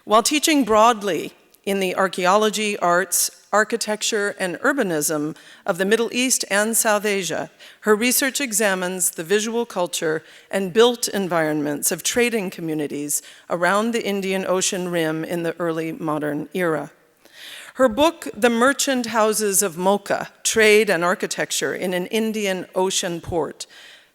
While teaching broadly in the archaeology, arts, architecture, and urbanism of the Middle East and South Asia, her research examines the visual culture and built environments of trading communities around the Indian Ocean rim in the early modern era. Her book, The Merchant Houses of Mocha, Trade and Architecture in an Indian Ocean Port,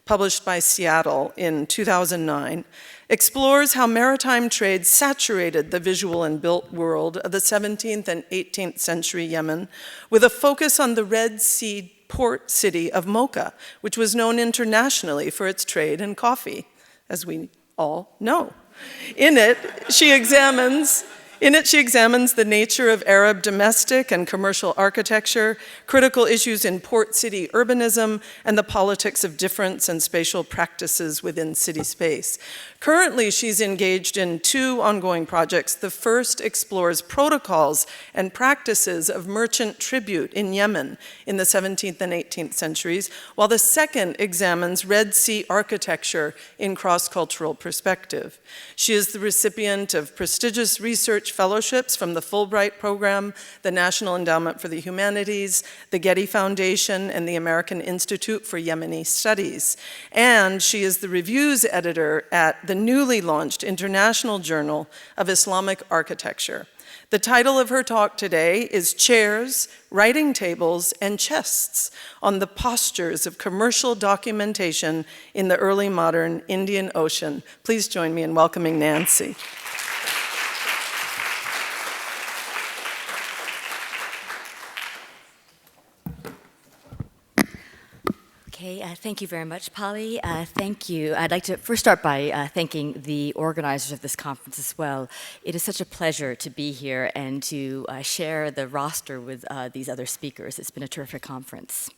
published by Seattle in 2009, explores how maritime trade saturated the visual and built world of the 17th and 18th century Yemen, with a focus on the Red Sea port city of Mocha, which was known internationally for its trade in coffee, as we all know. In it, she examines In it, she examines the nature of Arab domestic and commercial architecture, critical issues in port city urbanism, and the politics of difference and spatial practices within city space. Currently, she's engaged in 2 ongoing projects. The first explores protocols and practices of merchant tribute in Yemen in the 17th and 18th centuries, while the second examines Red Sea architecture in cross-cultural perspective. She is the recipient of prestigious research fellowships from the Fulbright Program, the National Endowment for the Humanities, the Getty Foundation, and the American Institute for Yemeni Studies. And she is the reviews editor at the newly launched International Journal of Islamic Architecture. The title of her talk today is Chairs, Writing Tables, and Chests on the Postures of Commercial Documentation in the Early Modern Indian Ocean. Please join me in welcoming Nancy. Okay, thank you very much, Polly. Thank you. I'd like to first start by thanking the organizers of this conference as well. It is such a pleasure to be here and to share the roster with these other speakers. It's been a terrific conference.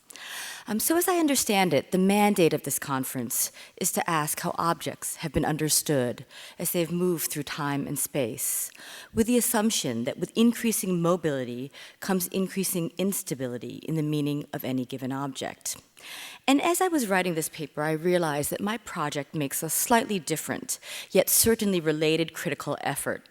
So as I understand it, the mandate of this conference is to ask how objects have been understood as they've moved through time and space, with the assumption that with increasing mobility comes increasing instability in the meaning of any given object. And as I was writing this paper, I realized that my project makes a slightly different, yet certainly related critical effort,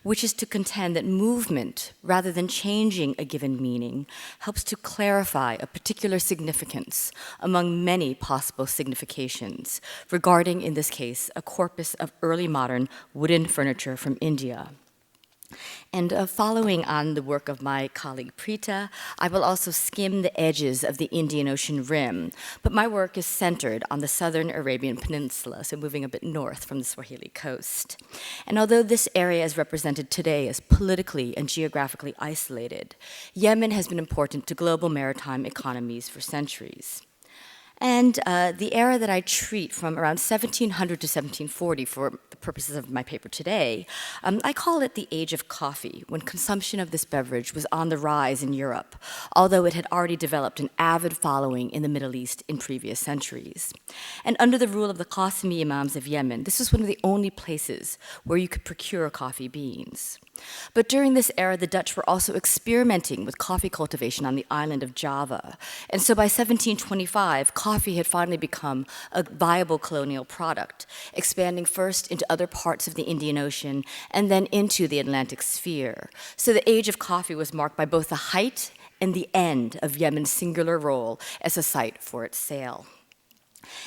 which is to contend that movement, rather than changing a given meaning, helps to clarify a particular significance among many possible significations regarding, in this case, a corpus of early modern wooden furniture from India. And following on the work of my colleague Prita, I will also skim the edges of the Indian Ocean rim, but my work is centered on the southern Arabian Peninsula, so moving a bit north from the Swahili coast. And although this area is represented today as politically and geographically isolated, Yemen has been important to global maritime economies for centuries. And the era that I treat from around 1700 to 1740 for the purposes of my paper today, I call it the age of coffee, when consumption of this beverage was on the rise in Europe, although it had already developed an avid following in the Middle East in previous centuries. And under the rule of the Qasimi Imams of Yemen, this was one of the only places where you could procure coffee beans. But during this era, the Dutch were also experimenting with coffee cultivation on the island of Java. And so by 1725, coffee had finally become a viable colonial product, expanding first into other parts of the Indian Ocean and then into the Atlantic sphere. So the age of coffee was marked by both the height and the end of Yemen's singular role as a site for its sale.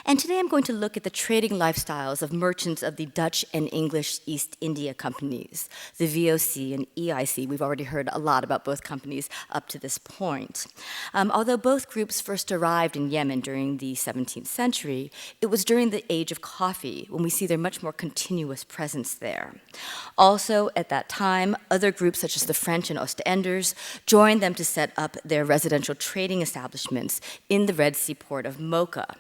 And today I'm going to look at the trading lifestyles of merchants of the Dutch and English East India companies, the VOC and EIC. We've already heard a lot about both companies up to this point. Although both groups first arrived in Yemen during the 17th century, it was during the age of coffee when we see their much more continuous presence there. Also, at that time, other groups such as the French and Ostenders joined them to set up their residential trading establishments in the Red Sea port of Mocha.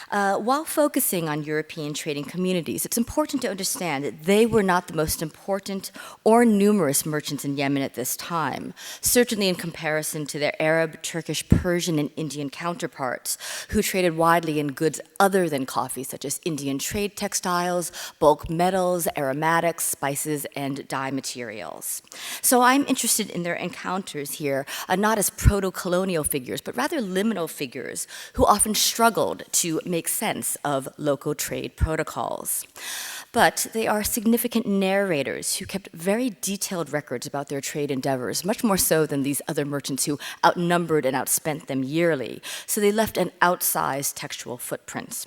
While focusing on European trading communities, it's important to understand that they were not the most important or numerous merchants in Yemen at this time, certainly in comparison to their Arab, Turkish, Persian, and Indian counterparts, who traded widely in goods other than coffee, such as Indian trade textiles, bulk metals, aromatics, spices, and dye materials. So I'm interested in their encounters here, not as proto-colonial figures, but rather liminal figures who often struggled to make sense of local trade protocols. But they are significant narrators who kept very detailed records about their trade endeavors, much more so than these other merchants who outnumbered and outspent them yearly. So they left an outsized textual footprint.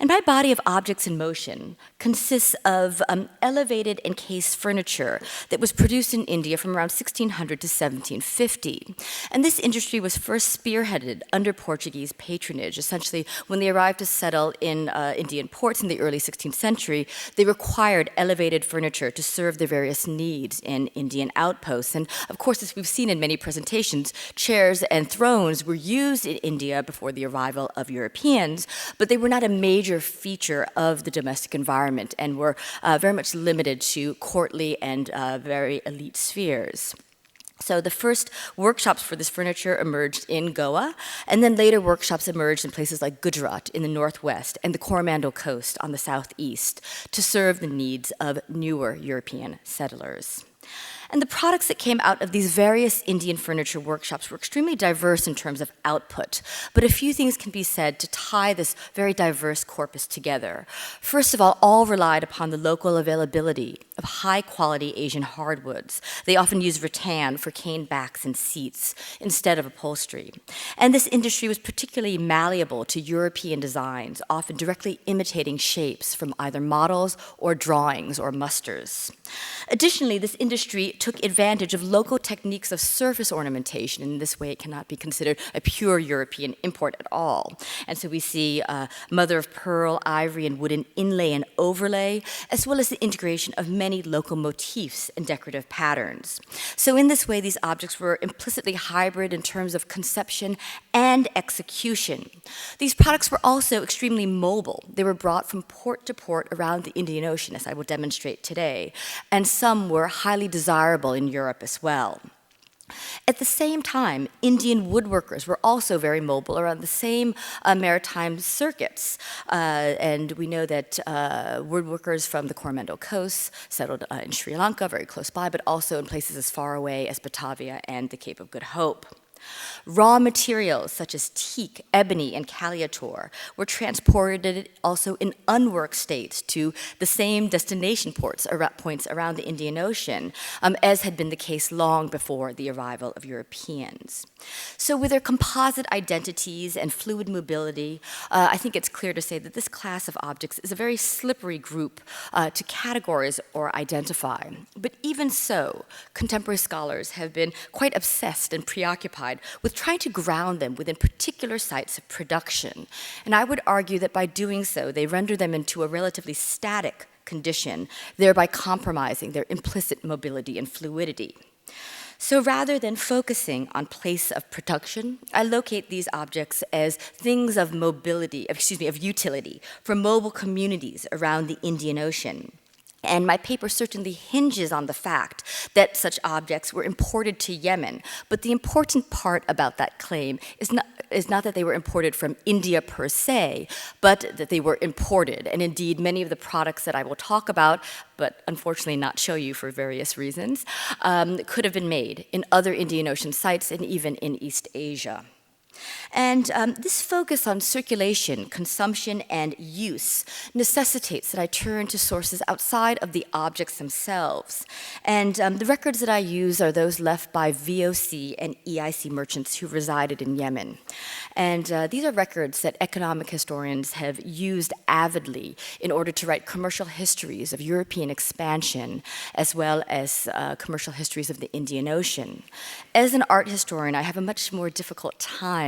And my body of objects in motion consists of elevated and case furniture that was produced in India from around 1600 to 1750. And this industry was first spearheaded under Portuguese patronage. Essentially, when they arrived to settle in Indian ports in the early 16th century, they required elevated furniture to serve their various needs in Indian outposts. And of course, as we've seen in many presentations, chairs and thrones were used in India before the arrival of Europeans, but they were not a major major feature of the domestic environment and were very much limited to courtly and very elite spheres. So the first workshops for this furniture emerged in Goa, and then later workshops emerged in places like Gujarat in the northwest and the Coromandel coast on the southeast to serve the needs of newer European settlers. And the products that came out of these various Indian furniture workshops were extremely diverse in terms of output, but a few things can be said to tie this very diverse corpus together. First of all relied upon the local availability of high-quality Asian hardwoods. They often used rattan for cane backs and seats instead of upholstery. And this industry was particularly malleable to European designs, often directly imitating shapes from either models or drawings or musters. Additionally, this industry took advantage of local techniques of surface ornamentation. In this way, it cannot be considered a pure European import at all. And so we see mother of pearl, ivory, and wooden inlay and overlay, as well as the integration of many local motifs and decorative patterns. So in this way, these objects were implicitly hybrid in terms of conception and execution. These products were also extremely mobile. They were brought from port to port around the Indian Ocean, as I will demonstrate today, and some were highly desirable in Europe as well. At the same time, Indian woodworkers were also very mobile around the same maritime circuits. And we know that woodworkers from the Coromandel coast settled in Sri Lanka, very close by, but also in places as far away as Batavia and the Cape of Good Hope. Raw materials such as teak, ebony, and caliator were transported also in unworked states to the same destination points around the Indian Ocean, as had been the case long before the arrival of Europeans. So with their composite identities and fluid mobility, I think it's clear to say that this class of objects is a very slippery group to categorize or identify. But even so, contemporary scholars have been quite obsessed and preoccupied with trying to ground them within particular sites of production. And I would argue that by doing so, they render them into a relatively static condition, thereby compromising their implicit mobility and fluidity. So rather than focusing on place of production, I locate these objects as things of utility for mobile communities around the Indian Ocean. And my paper certainly hinges on the fact that such objects were imported to Yemen. But the important part about that claim is not that they were imported from India per se, but that they were imported. And indeed, many of the products that I will talk about, but unfortunately not show you for various reasons, could have been made in other Indian Ocean sites and even in East Asia. And this focus on circulation, consumption, and use necessitates that I turn to sources outside of the objects themselves. And the records that I use are those left by VOC and EIC merchants who resided in Yemen. And these are records that economic historians have used avidly in order to write commercial histories of European expansion, as well as commercial histories of the Indian Ocean. As an art historian, I have a much more difficult time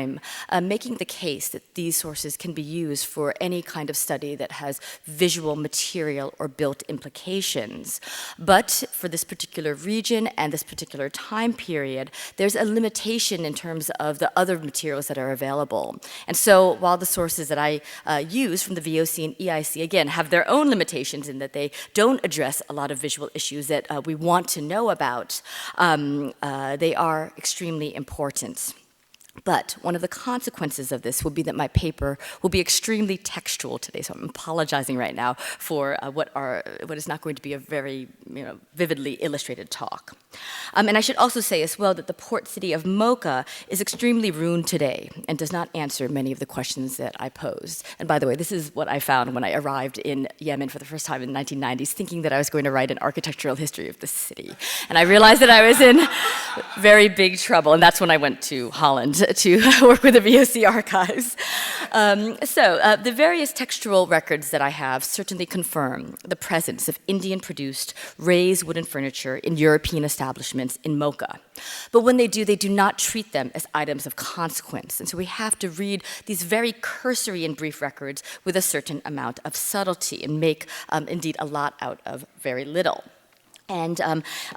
making the case that these sources can be used for any kind of study that has visual, material, or built implications. But for this particular region and this particular time period, there's a limitation in terms of the other materials that are available. And so while the sources that I use from the VOC and EIC, again, have their own limitations in that they don't address a lot of visual issues that we want to know about, they are extremely important. But one of the consequences of this will be that my paper will be extremely textual today, so I'm apologizing right now for what is not going to be a very vividly illustrated talk. And I should also say as well that the port city of Mocha is extremely ruined today and does not answer many of the questions that I posed. And by the way, this is what I found when I arrived in Yemen for the first time in the 1990s, thinking that I was going to write an architectural history of the city. And I realized that I was in very big trouble, and that's when I went to Holland to work with the VOC archives. The various textual records that I have certainly confirm the presence of Indian-produced raised wooden furniture in European establishments in Mocha. But when they do not treat them as items of consequence. And so we have to read these very cursory and brief records with a certain amount of subtlety and make, indeed, a lot out of very little. And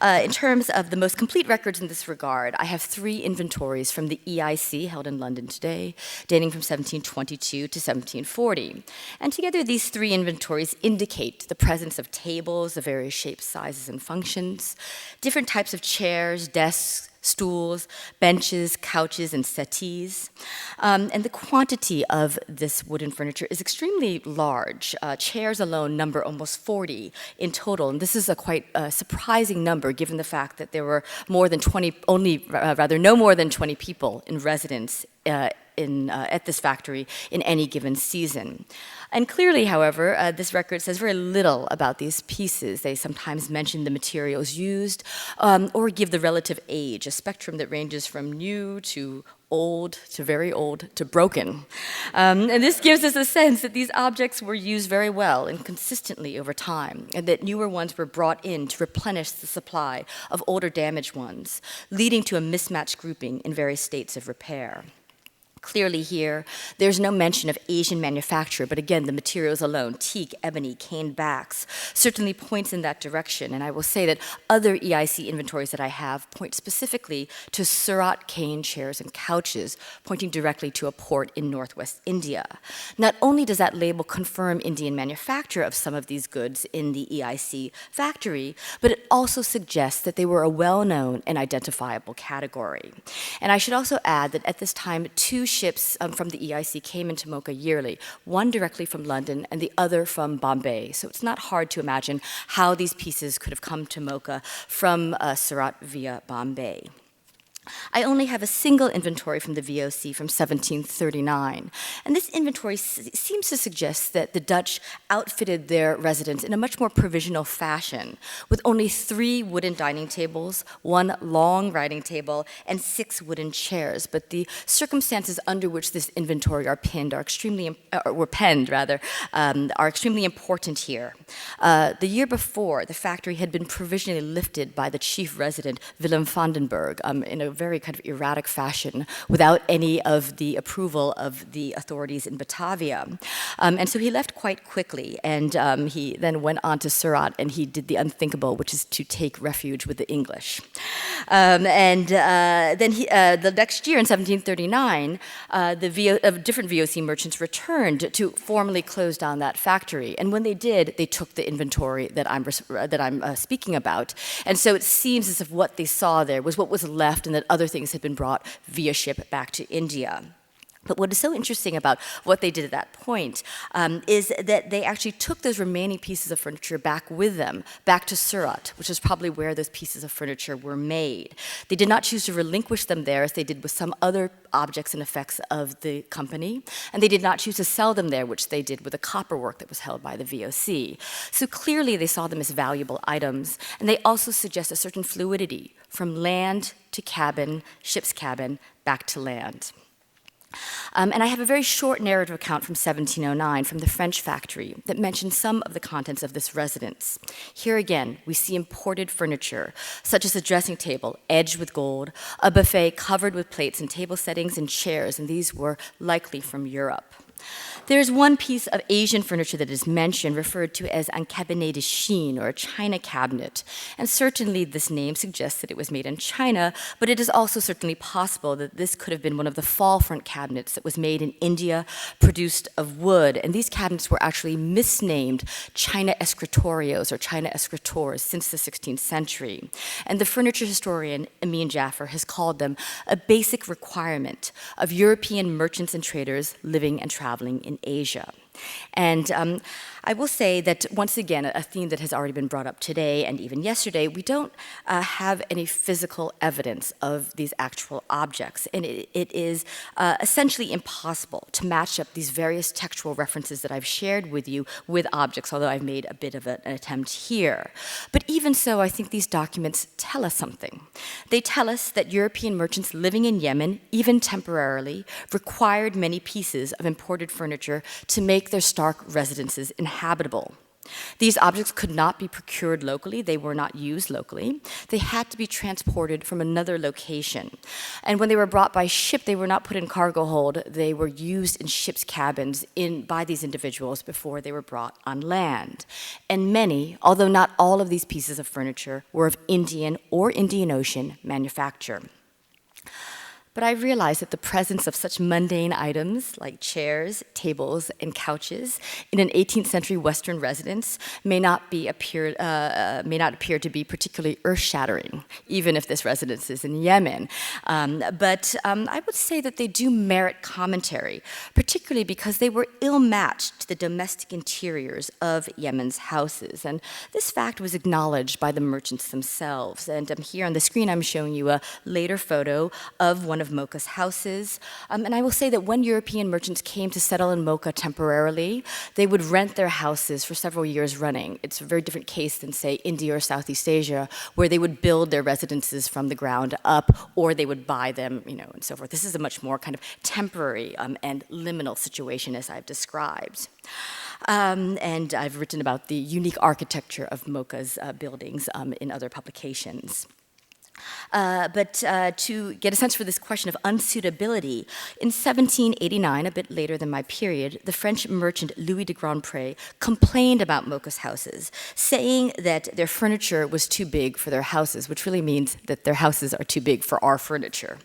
in terms of the most complete records in this regard, I have 3 inventories from the EIC held in London today, dating from 1722 to 1740. And together, these 3 inventories indicate the presence of tables of various shapes, sizes, and functions, different types of chairs, desks, stools, benches, couches, and settees. And the quantity of this wooden furniture is extremely large. Chairs alone number almost 40 in total, and this is a quite surprising number given the fact that there were more than 20, no more than 20 people in residence at this factory in any given season. And clearly, however, this record says very little about these pieces. They sometimes mention the materials used or give the relative age, a spectrum that ranges from new to old to very old to broken. And this gives us a sense that these objects were used very well and consistently over time, and that newer ones were brought in to replenish the supply of older damaged ones, leading to a mismatched grouping in various states of repair. Clearly here, there's no mention of Asian manufacture, but again, the materials alone, teak, ebony, cane backs, certainly points in that direction. And I will say that other EIC inventories that I have point specifically to Surat cane chairs and couches, pointing directly to a port in northwest India. Not only does that label confirm Indian manufacture of some of these goods in the EIC factory, but it also suggests that they were a well-known and identifiable category. And I should also add that at this time, 2 ships from the EIC came into Mocha yearly, one directly from London and the other from Bombay. So it's not hard to imagine how these pieces could have come to Mocha from Surat via Bombay. I only have a single inventory from the VOC from 1739. And this inventory seems to suggest that the Dutch outfitted their residents in a much more provisional fashion, with only 3 wooden dining tables, 1 long writing table, and 6 wooden chairs. But the circumstances under which this inventory are penned are extremely important here. The year before, the factory had been provisionally lifted by the chief resident, Willem van den Berg, in a very kind of erratic fashion without any of the approval of the authorities in Batavia. And so he left quite quickly, and he then went on to Surat, and he did the unthinkable, which is to take refuge with the English. Then the next year, in 1739, different VOC merchants returned to formally close down that factory. And when they did, they took the inventory that I'm speaking about. And so it seems as if what they saw there was what was left, and that other things had been brought via ship back to India. But what is so interesting about what they did at that point is that they actually took those remaining pieces of furniture back with them, back to Surat, which is probably where those pieces of furniture were made. They did not choose to relinquish them there as they did with some other objects and effects of the company, and they did not choose to sell them there, which they did with the copperwork that was held by the VOC. So clearly they saw them as valuable items, and they also suggest a certain fluidity from land to cabin, ship's cabin, back to land. And I have a very short narrative account from 1709 from the French factory that mentions some of the contents of this residence. Here again, we see imported furniture, such as a dressing table edged with gold, a buffet covered with plates and table settings and chairs, and these were likely from Europe. There's one piece of Asian furniture that is mentioned, referred to as un cabinet de Chine, or a China cabinet. And certainly this name suggests that it was made in China, but it is also certainly possible that this could have been one of the fall front cabinets that was made in India, produced of wood. And these cabinets were actually misnamed China escritorios, or China escritors, since the 16th century. And the furniture historian Amin Jaffer has called them a basic requirement of European merchants and traders living and traveling in Asia. And I will say that, once again, a theme that has already been brought up today and even yesterday, we don't have any physical evidence of these actual objects. And it is essentially impossible to match up these various textual references that I've shared with you with objects, although I've made a bit of an attempt here. But even so, I think these documents tell us something. They tell us that European merchants living in Yemen, even temporarily, required many pieces of imported furniture to make their stark residences inhabitable. These objects could not be procured locally. They were not used locally. They had to be transported from another location. And when they were brought by ship, they were not put in cargo hold. They were used in ships' cabins by these individuals before they were brought on land. And many, although not all of these pieces of furniture, were of Indian or Indian Ocean manufacture. But I realized that the presence of such mundane items like chairs, tables, and couches in an 18th century Western residence may not appear to be particularly earth-shattering, even if this residence is in Yemen. But I would say that they do merit commentary, particularly because they were ill-matched to the domestic interiors of Yemen's houses. And this fact was acknowledged by the merchants themselves. And here on the screen, I'm showing you a later photo of one of Mocha's houses. And I will say that when European merchants came to settle in Mocha temporarily, they would rent their houses for several years running. It's a very different case than, say, India or Southeast Asia, where they would build their residences from the ground up, or they would buy them, and so forth. This is a much more kind of temporary and liminal situation, as I've described. And I've written about the unique architecture of Mocha's buildings in other publications. But to get a sense for this question of unsuitability, in 1789, a bit later than my period, the French merchant Louis de Grandpré complained about Mocha's houses, saying that their furniture was too big for their houses, which really means that their houses are too big for our furniture.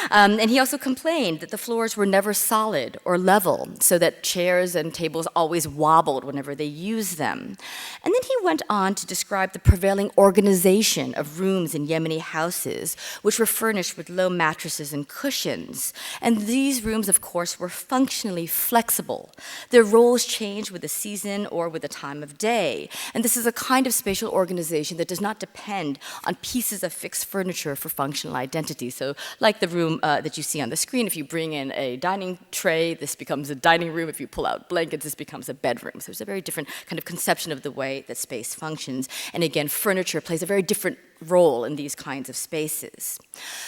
And he also complained that the floors were never solid or level, so that chairs and tables always wobbled whenever they used them. And then he went on to describe the prevailing organization of rooms in Yemeni houses, which were furnished with low mattresses and cushions. And these rooms, of course, were functionally flexible. Their roles changed with the season or with the time of day. And this is a kind of spatial organization that does not depend on pieces of fixed furniture for functional identity. So like the room that you see on the screen, if you bring in a dining tray, this becomes a dining room. If you pull out blankets, this becomes a bedroom. So there's a very different kind of conception of the way that space functions. And again, furniture plays a very different role in these kinds of spaces.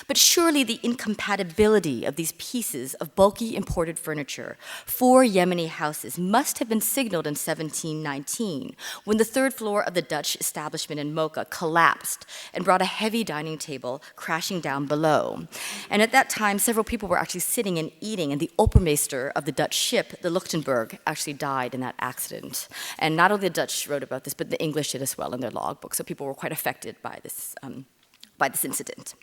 But surely the incompatibility of these pieces of bulky imported furniture for Yemeni houses must have been signaled in 1719, when the third floor of the Dutch establishment in Mocha collapsed and brought a heavy dining table crashing down below. And at that time, several people were actually sitting and eating, and the Oppermeester of the Dutch ship, the Luchtenburg, actually died in that accident. And not only the Dutch wrote about this, but the English did as well in their logbook, so people were quite affected by this incident.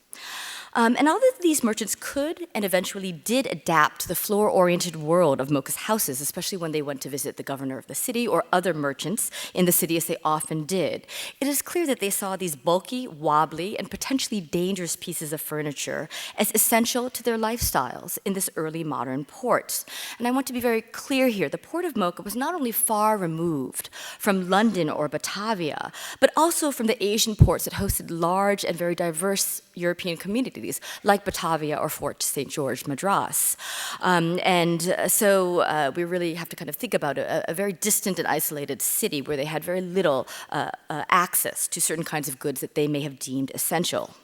And although these merchants could and eventually did adapt to the floor-oriented world of Mocha's houses, especially when they went to visit the governor of the city or other merchants in the city, as they often did, it is clear that they saw these bulky, wobbly, and potentially dangerous pieces of furniture as essential to their lifestyles in this early modern port. And I want to be very clear here. The port of Mocha was not only far removed from London or Batavia, but also from the Asian ports that hosted large and very diverse European communities, like Batavia or Fort St. George, Madras. So we really have to kind of think about a very distant and isolated city where they had very little access to certain kinds of goods that they may have deemed essential.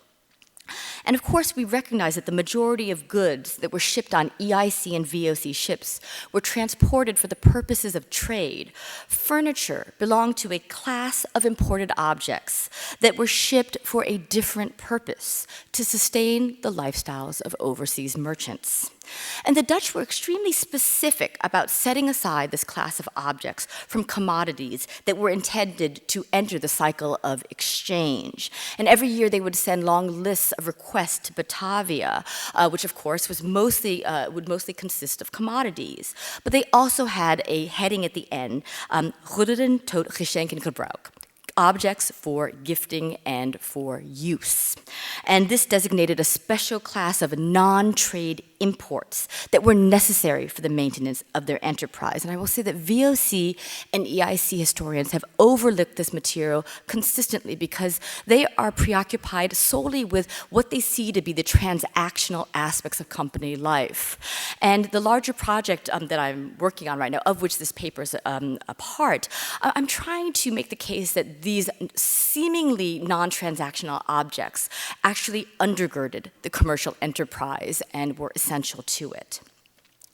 And of course, we recognize that the majority of goods that were shipped on EIC and VOC ships were transported for the purposes of trade. Furniture belonged to a class of imported objects that were shipped for a different purpose, to sustain the lifestyles of overseas merchants. And the Dutch were extremely specific about setting aside this class of objects from commodities that were intended to enter the cycle of exchange. And every year they would send long lists of requests to Batavia, which of course would mostly consist of commodities. But they also had a heading at the end, Goederen tot geschenk en gebruik, objects for gifting and for use. And this designated a special class of non-trade imports that were necessary for the maintenance of their enterprise. And I will say that VOC and EIC historians have overlooked this material consistently because they are preoccupied solely with what they see to be the transactional aspects of company life. And the larger project that I'm working on right now, of which this paper is a part, I'm trying to make the case that these seemingly non-transactional objects actually undergirded the commercial enterprise and were essential to it.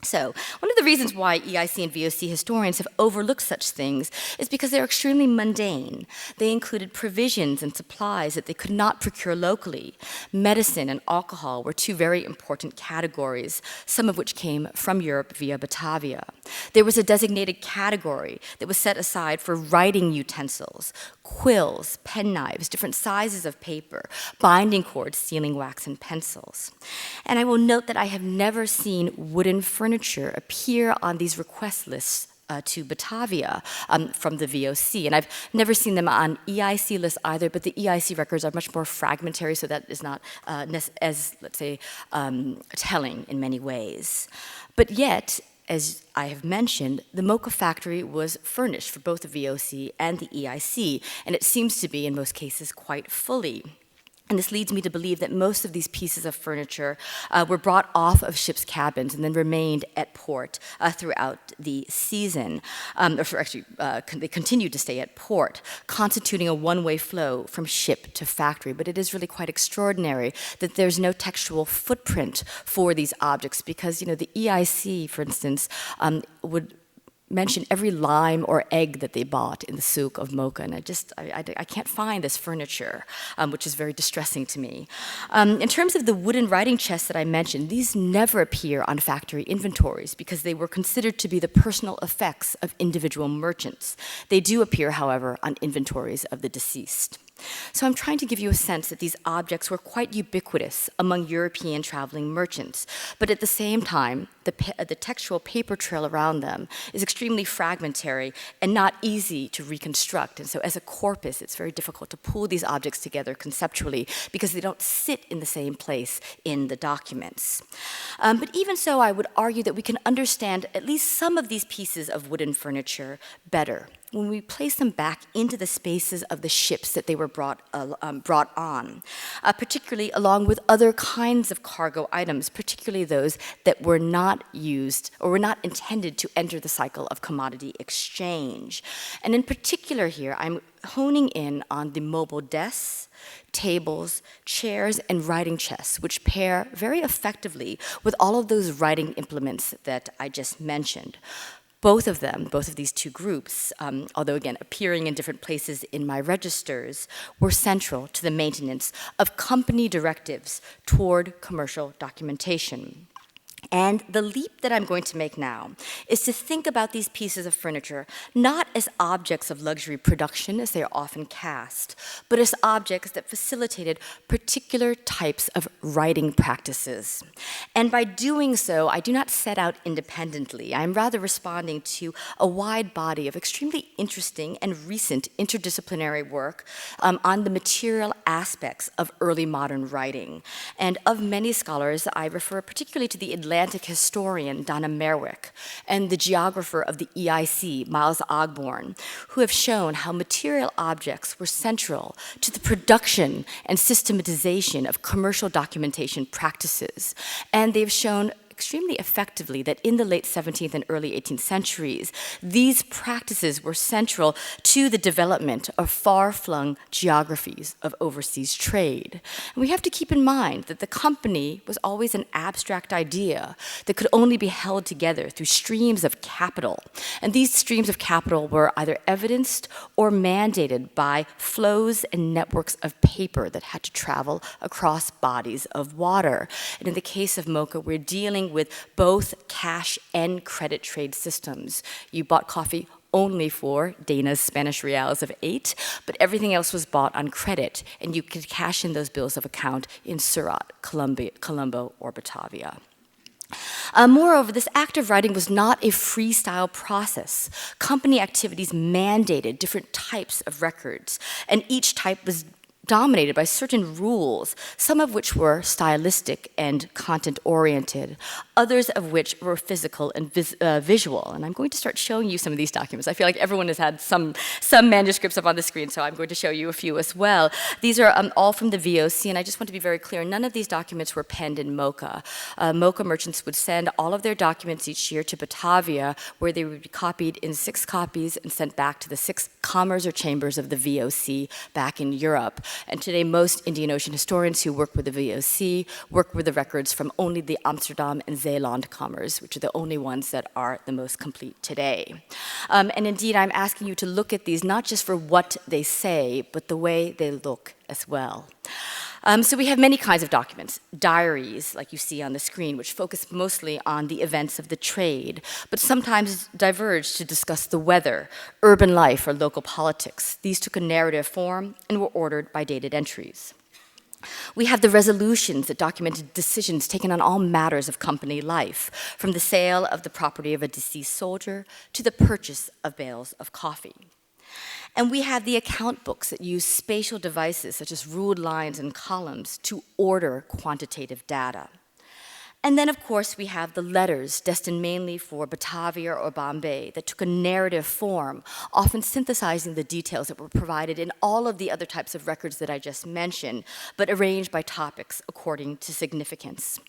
So, one of the reasons why EIC and VOC historians have overlooked such things is because they're extremely mundane. They included provisions and supplies that they could not procure locally. Medicine and alcohol were two very important categories, some of which came from Europe via Batavia. There was a designated category that was set aside for writing utensils, quills, penknives, different sizes of paper, binding cords, sealing wax, and pencils. And I will note that I have never seen wooden furniture appear on these request lists to Batavia from the VOC. And I've never seen them on EIC lists either, but the EIC records are much more fragmentary, so that is not as, let's say, telling in many ways. But yet, as I have mentioned, the Mocha factory was furnished for both the VOC and the EIC, and it seems to be, in most cases, quite fully. And this leads me to believe that most of these pieces of furniture were brought off of ships' cabins and then remained at port throughout the season. They continued to stay at port, constituting a one-way flow from ship to factory. But it is really quite extraordinary that there's no textual footprint for these objects because, you know, the EIC, for instance, would mention every lime or egg that they bought in the souk of Mocha, and I can't find this furniture, which is very distressing to me. In terms of the wooden writing chests that I mentioned, these never appear on factory inventories because they were considered to be the personal effects of individual merchants. They do appear, however, on inventories of the deceased. So I'm trying to give you a sense that these objects were quite ubiquitous among European traveling merchants, but at the same time, the textual paper trail around them is extremely fragmentary and not easy to reconstruct. And so as a corpus, it's very difficult to pull these objects together conceptually because they don't sit in the same place in the documents. But even so, I would argue that we can understand at least some of these pieces of wooden furniture better when we place them back into the spaces of the ships that they were brought on, particularly along with other kinds of cargo items, particularly those that were not used or were not intended to enter the cycle of commodity exchange. And in particular here, I'm honing in on the mobile desks, tables, chairs, and writing chests, which pair very effectively with all of those writing implements that I just mentioned. Both of these two groups, although again appearing in different places in my registers, were central to the maintenance of company directives toward commercial documentation. And the leap that I'm going to make now is to think about these pieces of furniture not as objects of luxury production, as they are often cast, but as objects that facilitated particular types of writing practices. And by doing so, I do not set out independently. I'm rather responding to a wide body of extremely interesting and recent interdisciplinary work on the material aspects of early modern writing. And of many scholars, I refer particularly to the Atlantic historian Donna Merwick and the geographer of the EIC, Miles Ogborn, who have shown how material objects were central to the production and systematization of commercial documentation practices. And they've shown extremely effectively that in the late 17th and early 18th centuries, these practices were central to the development of far-flung geographies of overseas trade. And we have to keep in mind that the company was always an abstract idea that could only be held together through streams of capital. And these streams of capital were either evidenced or mandated by flows and networks of paper that had to travel across bodies of water. And in the case of Mocha, we're dealing with both cash and credit trade systems. You bought coffee only for Dana's Spanish reals of 8, but everything else was bought on credit, and you could cash in those bills of account in Surat, Colombo, or Batavia. Moreover, this act of writing was not a freestyle process. Company activities mandated different types of records, and each type was dominated by certain rules, some of which were stylistic and content-oriented, others of which were physical and visual. And I'm going to start showing you some of these documents. I feel like everyone has had some manuscripts up on the screen, so I'm going to show you a few as well. These are all from the VOC, and I just want to be very clear, none of these documents were penned in Mocha. Mocha merchants would send all of their documents each year to Batavia, where they would be copied in 6 copies and sent back to the 6 commers or chambers of the VOC back in Europe. And today, most Indian Ocean historians who work with the VOC work with the records from only the Amsterdam and Zeeland Kammers, which are the only ones that are the most complete today. And indeed, I'm asking you to look at these not just for what they say, but the way they look as well. So we have many kinds of documents, diaries, like you see on the screen, which focus mostly on the events of the trade, but sometimes diverge to discuss the weather, urban life, or local politics. These took a narrative form and were ordered by dated entries. We have the resolutions that documented decisions taken on all matters of company life, from the sale of the property of a deceased soldier to the purchase of bales of coffee. And we have the account books that use spatial devices such as ruled lines and columns to order quantitative data. And then, of course, we have the letters destined mainly for Batavia or Bombay that took a narrative form, often synthesizing the details that were provided in all of the other types of records that I just mentioned, but arranged by topics according to significance.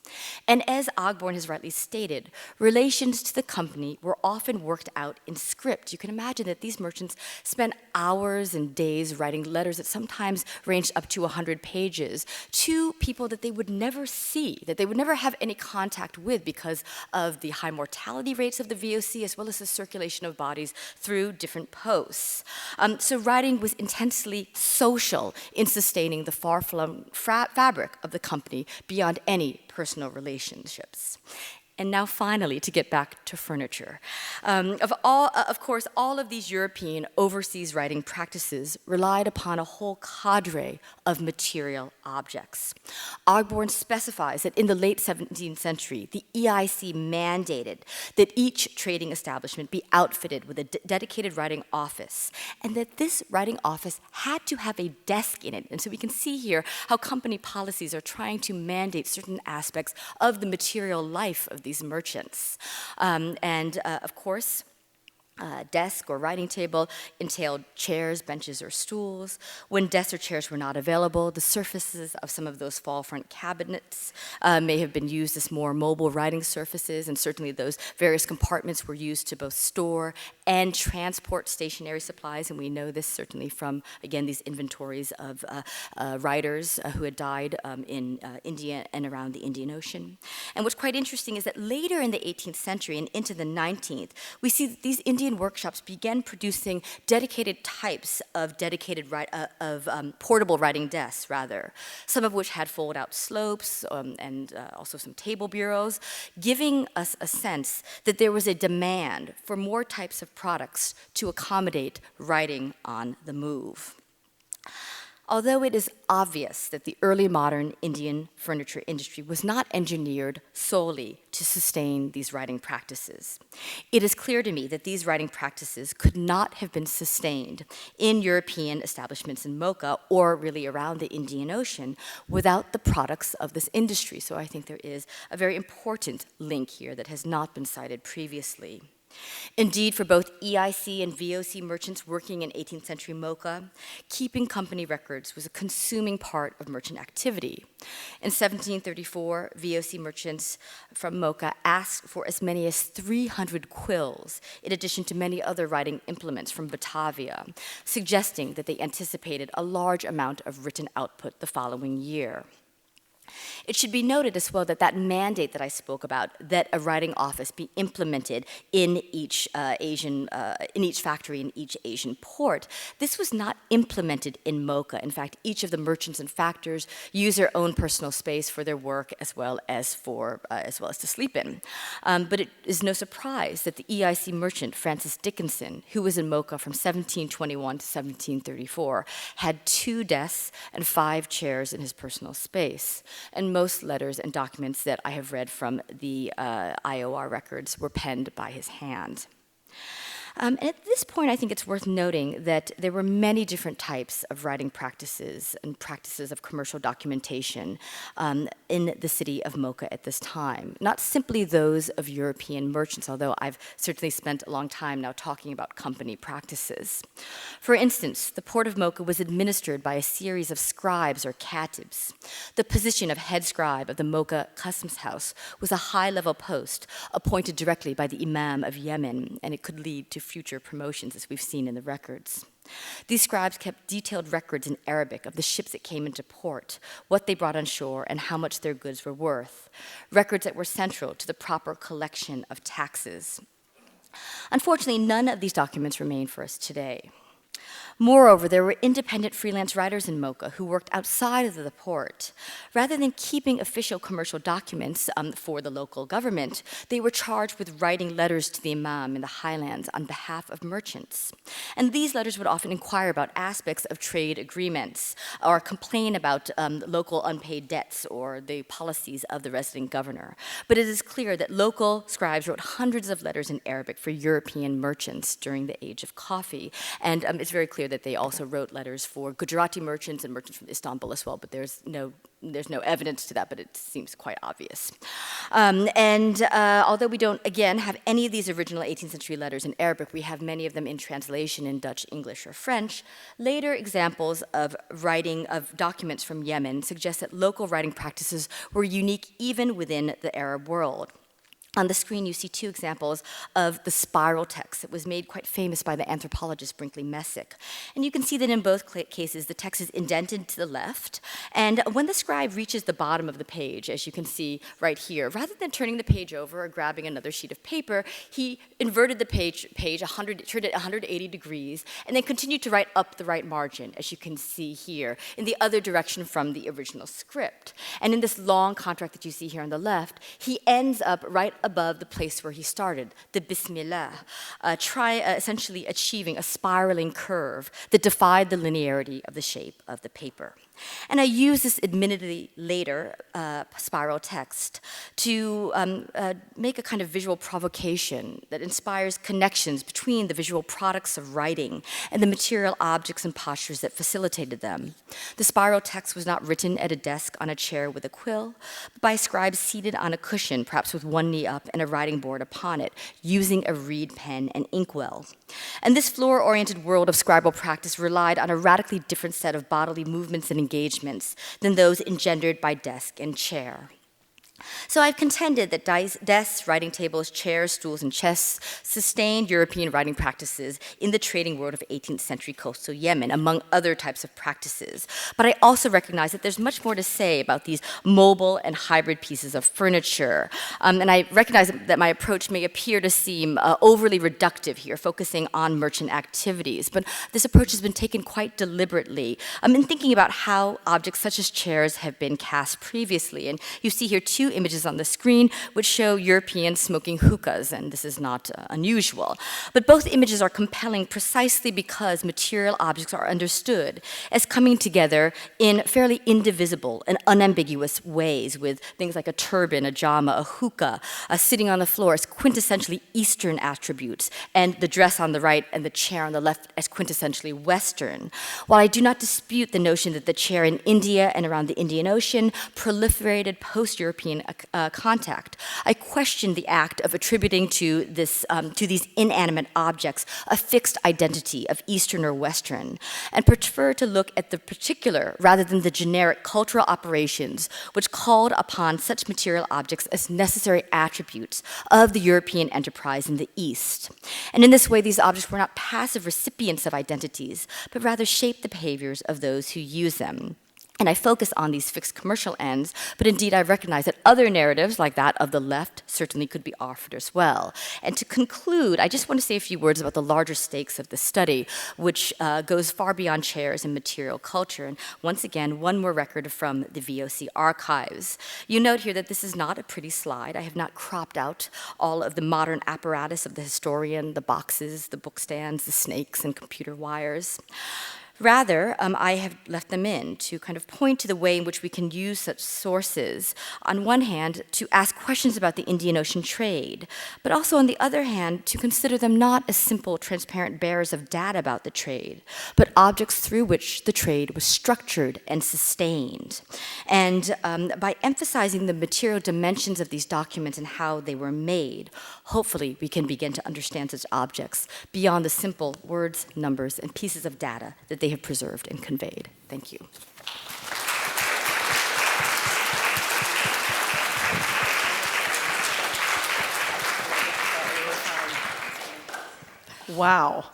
And as Ogborn has rightly stated, relations to the company were often worked out in script. You can imagine that these merchants spent hours and days writing letters that sometimes ranged up to 100 pages to people that they would never see, that they would never have any contact with because of the high mortality rates of the VOC as well as the circulation of bodies through different posts. So writing was intensely social in sustaining the far-flung fabric of the company beyond any personal relationships. And now finally, to get back to furniture. Of course, all of these European overseas writing practices relied upon a whole cadre of material objects. Ogborn specifies that in the late 17th century, the EIC mandated that each trading establishment be outfitted with a dedicated writing office, and that this writing office had to have a desk in it. And so we can see here how company policies are trying to mandate certain aspects of the material life of these merchants. Of course, desk or writing table entailed chairs, benches, or stools. When desks or chairs were not available, the surfaces of some of those fall front cabinets may have been used as more mobile writing surfaces, and certainly those various compartments were used to both store and transport stationary supplies, and we know this certainly from, again, these inventories of writers who had died in India and around the Indian Ocean. And what's quite interesting is that later in the 18th century and into the 19th, we see that these Indian workshops began producing dedicated types of portable writing desks, rather, some of which had fold-out slopes and also some table bureaus, giving us a sense that there was a demand for more types of products to accommodate writing on the move. Although it is obvious that the early modern Indian furniture industry was not engineered solely to sustain these writing practices, it is clear to me that these writing practices could not have been sustained in European establishments in Mocha or really around the Indian Ocean without the products of this industry. So I think there is a very important link here that has not been cited previously. Indeed, for both EIC and VOC merchants working in 18th century Mocha, keeping company records was a consuming part of merchant activity. In 1734, VOC merchants from Mocha asked for as many as 300 quills, in addition to many other writing implements from Batavia, suggesting that they anticipated a large amount of written output the following year. It should be noted as well that that mandate that I spoke about, that a writing office be implemented in each factory in each Asian port, this was not implemented in Mocha. In fact, each of the merchants and factors use their own personal space for their work as well as to sleep in. But it is no surprise that the EIC merchant Francis Dickinson, who was in Mocha from 1721 to 1734, had 2 desks and 5 chairs in his personal space. And most letters and documents that I have read from the IOR records were penned by his hand. And at this point, I think it's worth noting that there were many different types of writing practices and practices of commercial documentation in the city of Mocha at this time. Not simply those of European merchants, although I've certainly spent a long time now talking about company practices. For instance, the port of Mocha was administered by a series of scribes or katibs. The position of head scribe of the Mocha Customs House was a high-level post appointed directly by the Imam of Yemen, and it could lead to future promotions, as we've seen in the records. These scribes kept detailed records in Arabic of the ships that came into port, what they brought on shore, and how much their goods were worth, records that were central to the proper collection of taxes. Unfortunately, none of these documents remain for us today. Moreover, there were independent freelance writers in Mocha who worked outside of the port. Rather than keeping official commercial documents for the local government, they were charged with writing letters to the imam in the highlands on behalf of merchants. And these letters would often inquire about aspects of trade agreements or complain about local unpaid debts or the policies of the resident governor. But it is clear that local scribes wrote hundreds of letters in Arabic for European merchants during the age of coffee. And it's very clear that they also wrote letters for Gujarati merchants and merchants from Istanbul as well, but there's no evidence to that, but it seems quite obvious. Although we don't, again, have any of these original 18th century letters in Arabic, we have many of them in translation in Dutch, English, or French. Later examples of writing of documents from Yemen suggest that local writing practices were unique even within the Arab world. On the screen, you see two examples of the spiral text that was made quite famous by the anthropologist Brinkley Messick. And you can see that in both cases, the text is indented to the left. And when the scribe reaches the bottom of the page, as you can see right here, rather than turning the page over or grabbing another sheet of paper, he inverted the page turned it 180 degrees, and then continued to write up the right margin, as you can see here, in the other direction from the original script. And in this long contract that you see here on the left, he ends up right above the place where he started, the Bismillah, essentially achieving a spiraling curve that defied the linearity of the shape of the paper. And I use this admittedly later spiral text to make a kind of visual provocation that inspires connections between the visual products of writing and the material objects and postures that facilitated them. The spiral text was not written at a desk on a chair with a quill, but by scribes seated on a cushion, perhaps with one knee up and a writing board upon it, using a reed pen and inkwell. And this floor-oriented world of scribal practice relied on a radically different set of bodily movements and engagements than those engendered by desk and chair. So I've contended that desks, writing tables, chairs, stools, and chests sustained European writing practices in the trading world of 18th century coastal Yemen, among other types of practices. But I also recognize that there's much more to say about these mobile and hybrid pieces of furniture. And I recognize that my approach may appear to seem overly reductive here, focusing on merchant activities. But this approach has been taken quite deliberately in thinking about how objects such as chairs have been cast previously. And you see here two images on the screen which show Europeans smoking hookahs, and this is not unusual. But both images are compelling precisely because material objects are understood as coming together in fairly indivisible and unambiguous ways, with things like a turban, a jama, a hookah, sitting on the floor as quintessentially Eastern attributes, and the dress on the right and the chair on the left as quintessentially Western. While I do not dispute the notion that the chair in India and around the Indian Ocean proliferated post-European contact, I question the act of attributing to these inanimate objects a fixed identity of Eastern or Western, and prefer to look at the particular rather than the generic cultural operations which called upon such material objects as necessary attributes of the European enterprise in the East. And in this way, these objects were not passive recipients of identities, but rather shaped the behaviors of those who use them. And I focus on these fixed commercial ends, but indeed I recognize that other narratives like that of the left certainly could be offered as well. And to conclude, I just want to say a few words about the larger stakes of the study, which goes far beyond chairs and material culture. And once again, one more record from the VOC archives. You note here that this is not a pretty slide. I have not cropped out all of the modern apparatus of the historian, the boxes, the book stands, the snakes, and computer wires. Rather, I have left them in to kind of point to the way in which we can use such sources, on one hand, to ask questions about the Indian Ocean trade, but also on the other hand, to consider them not as simple, transparent bearers of data about the trade, but objects through which the trade was structured and sustained. And by emphasizing the material dimensions of these documents and how they were made, hopefully we can begin to understand such objects beyond the simple words, numbers, and pieces of data that they have preserved and conveyed. Thank you. Wow.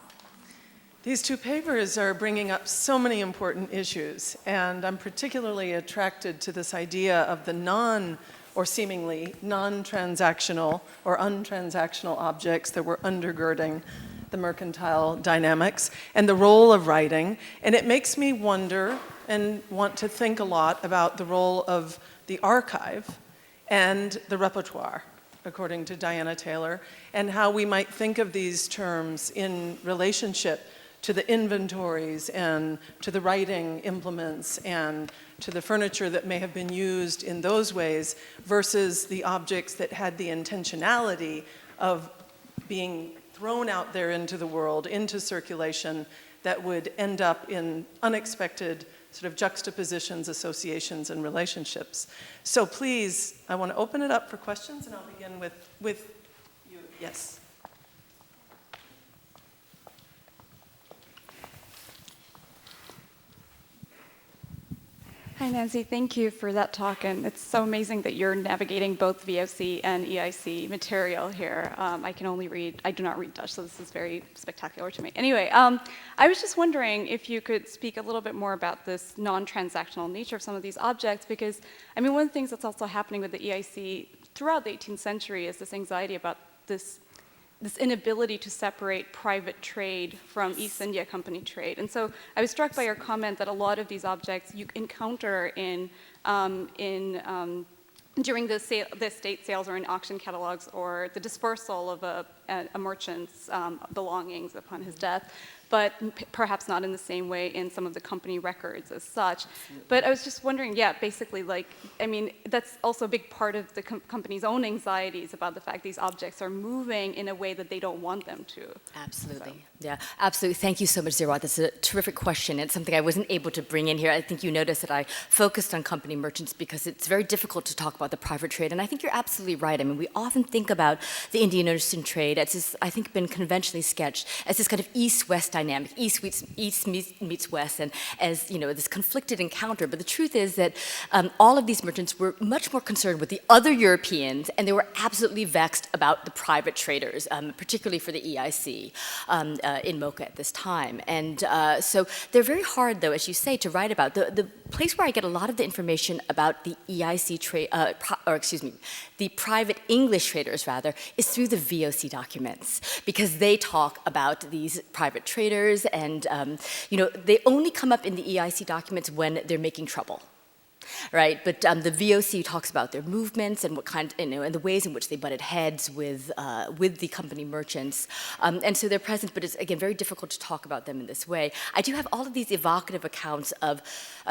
These two papers are bringing up so many important issues, and I'm particularly attracted to this idea of the or seemingly non-transactional or untransactional objects that were undergirding the mercantile dynamics and the role of writing. And it makes me wonder and want to think a lot about the role of the archive and the repertoire, according to Diana Taylor, and how we might think of these terms in relationship to the inventories and to the writing implements and to the furniture that may have been used in those ways versus the objects that had the intentionality of being thrown out there into the world, into circulation, that would end up in unexpected sort of juxtapositions, associations, and relationships. So please, I want to open it up for questions, and I'll begin with you. Yes. Hi, Nancy. Thank you for that talk. And it's so amazing that you're navigating both VOC and EIC material here. I do not read Dutch, so this is very spectacular to me. Anyway, I was just wondering if you could speak a little bit more about this non-transactional nature of some of these objects, because, I mean, one of the things that's also happening with the EIC throughout the 18th century is this anxiety about this inability to separate private trade from East India Company trade. And so I was struck by your comment that a lot of these objects you encounter during the estate sales or in auction catalogs or the dispersal of a merchant's belongings upon his death, but perhaps not in the same way in some of the company records as such. But I was just wondering, yeah, basically, like, I mean, that's also a big part of the company's own anxieties about the fact these objects are moving in a way that they don't want them to. Absolutely. So. Yeah, absolutely. Thank you so much, Zeerat. That's a terrific question. It's something I wasn't able to bring in here. I think you noticed that I focused on company merchants because it's very difficult to talk about the private trade. And I think you're absolutely right. I mean, we often think about the Indian Ocean trade as this, I think, been conventionally sketched as this kind of East-West dynamic, East meets West, and as, you know, this conflicted encounter. But the truth is that all of these merchants were much more concerned with the other Europeans, and they were absolutely vexed about the private traders, particularly for the EIC in Mocha at this time. And so they're very hard, though, as you say, to write about. The place where I get a lot of the information about the EIC trade, the private English traders, rather, is through the VOC documents, because they talk about these private traders, and you know, they only come up in the EIC documents when they're making trouble. Right, but the VOC talks about their movements and what kind, you know, and the ways in which they butted heads with the company merchants, and so they're present. But it's again very difficult to talk about them in this way. I do have all of these evocative accounts of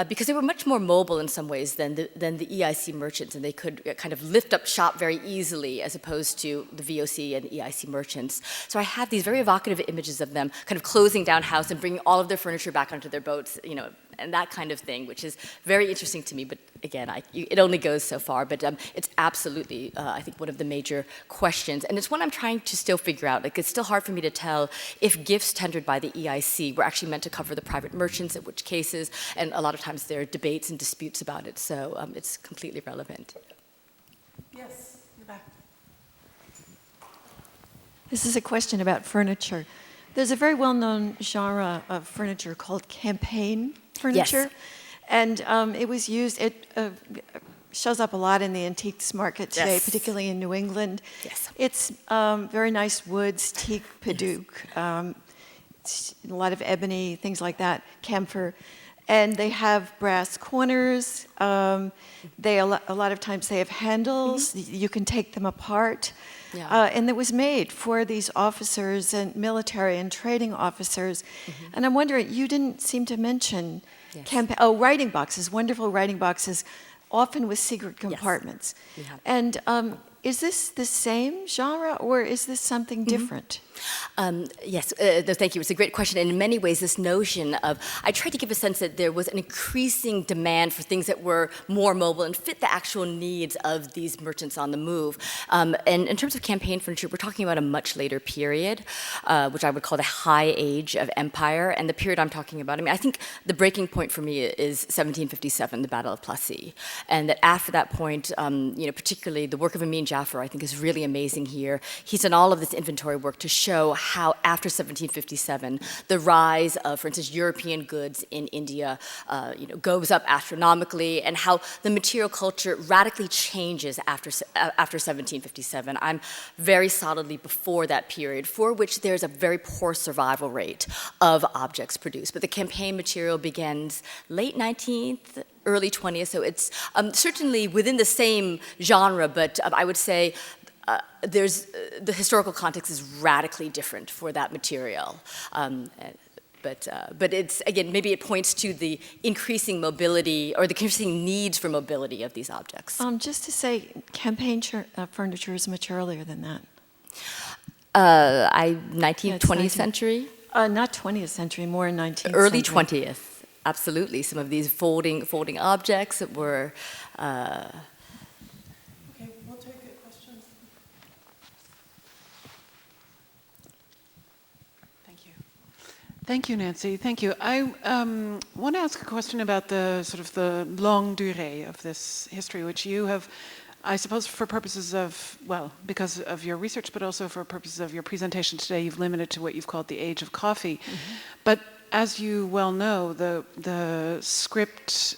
because they were much more mobile in some ways than the EIC merchants, and they could kind of lift up shop very easily as opposed to the VOC and EIC merchants. So I have these very evocative images of them kind of closing down house and bringing all of their furniture back onto their boats, you know, and that kind of thing, which is very interesting to me. But again, it only goes so far. But it's absolutely, I think, one of the major questions. And it's one I'm trying to still figure out. Like, it's still hard for me to tell if gifts tendered by the EIC were actually meant to cover the private merchants, in which cases. And a lot of times there are debates and disputes about it. So it's completely relevant. Yes, in the back. This is a question about furniture. There's a very well-known genre of furniture called campaign furniture. Yes. And it was used, it shows up a lot in the antiques market today, Yes. particularly in New England. Yes. It's very nice woods, teak, padauk, a lot of ebony, things like that, camphor. And they have brass corners. A lot of times they have handles. Mm-hmm. You can take them apart. Yeah. And it was made for these officers and military and trading officers. Mm-hmm. And I'm wondering, you didn't seem to mention writing boxes, wonderful writing boxes, often with secret compartments. Yes. And is this the same genre, or is this something different? Yes, thank you. It's a great question. And in many ways, this notion of, I tried to give a sense that there was an increasing demand for things that were more mobile and fit the actual needs of these merchants on the move. And in terms of campaign furniture, we're talking about a much later period, which I would call the high age of empire. And the period I'm talking about, I mean, I think the breaking point for me is 1757, the Battle of Plassey. And that after that point, you know, particularly the work of Amin Jaffer, I think, is really amazing here. He's done all of this inventory work to show how, after 1757, the rise of, for instance, European goods in India, goes up astronomically, and how the material culture radically changes after 1757. I'm very solidly before that period, for which there's a very poor survival rate of objects produced. But the campaign material begins late 19th, early 20th, so it's certainly within the same genre, but I would say the historical context is radically different for that material. But it's, again, maybe it points to the increasing mobility or the increasing needs for mobility of these objects. Just to say, campaign furniture is much earlier than that. 19th, 20th century? Not 20th century, more 19th Early century. 20th, absolutely. Some of these folding objects that were... Okay, we'll take questions. Thank you, Nancy. Thank you. I want to ask a question about the sort of the longue durée of this history, which you have, I suppose, for purposes of, well, because of your research, but also for purposes of your presentation today, you've limited to what you've called the age of coffee. Mm-hmm. But as you well know, the script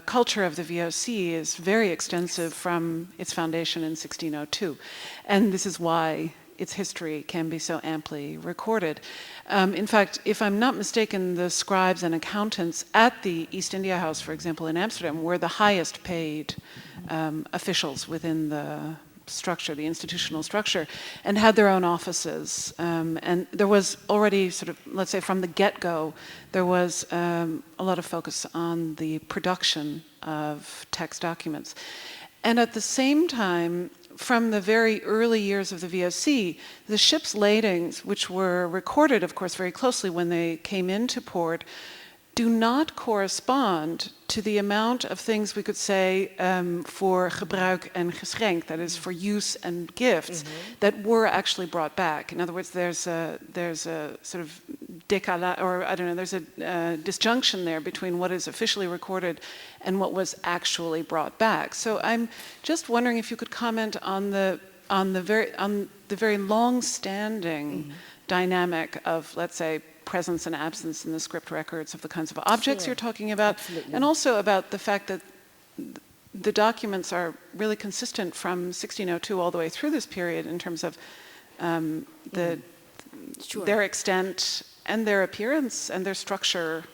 culture of the VOC is very extensive from its foundation in 1602. And this is why its history can be so amply recorded. In fact, if I'm not mistaken, the scribes and accountants at the East India House, for example, in Amsterdam, were the highest paid officials within the structure, the institutional structure, and had their own offices. And there was already sort of, let's say from the get-go, there was a lot of focus on the production of text documents. And at the same time, from the very early years of the VOC, the ship's ladings, which were recorded, of course, very closely when they came into port, do not correspond to the amount of things we could say for gebruik en geschenk, that is for use and gifts, that were actually brought back. In other words, there's a sort of décalage, or I don't know, there's a disjunction there between what is officially recorded and what was actually brought back. So I'm just wondering if you could comment on the very long-standing dynamic of, let's say, presence and absence in the script records of the kinds of objects you're talking about, and also about the fact that the documents are really consistent from 1602 all the way through this period in terms of their extent and their appearance and their structure.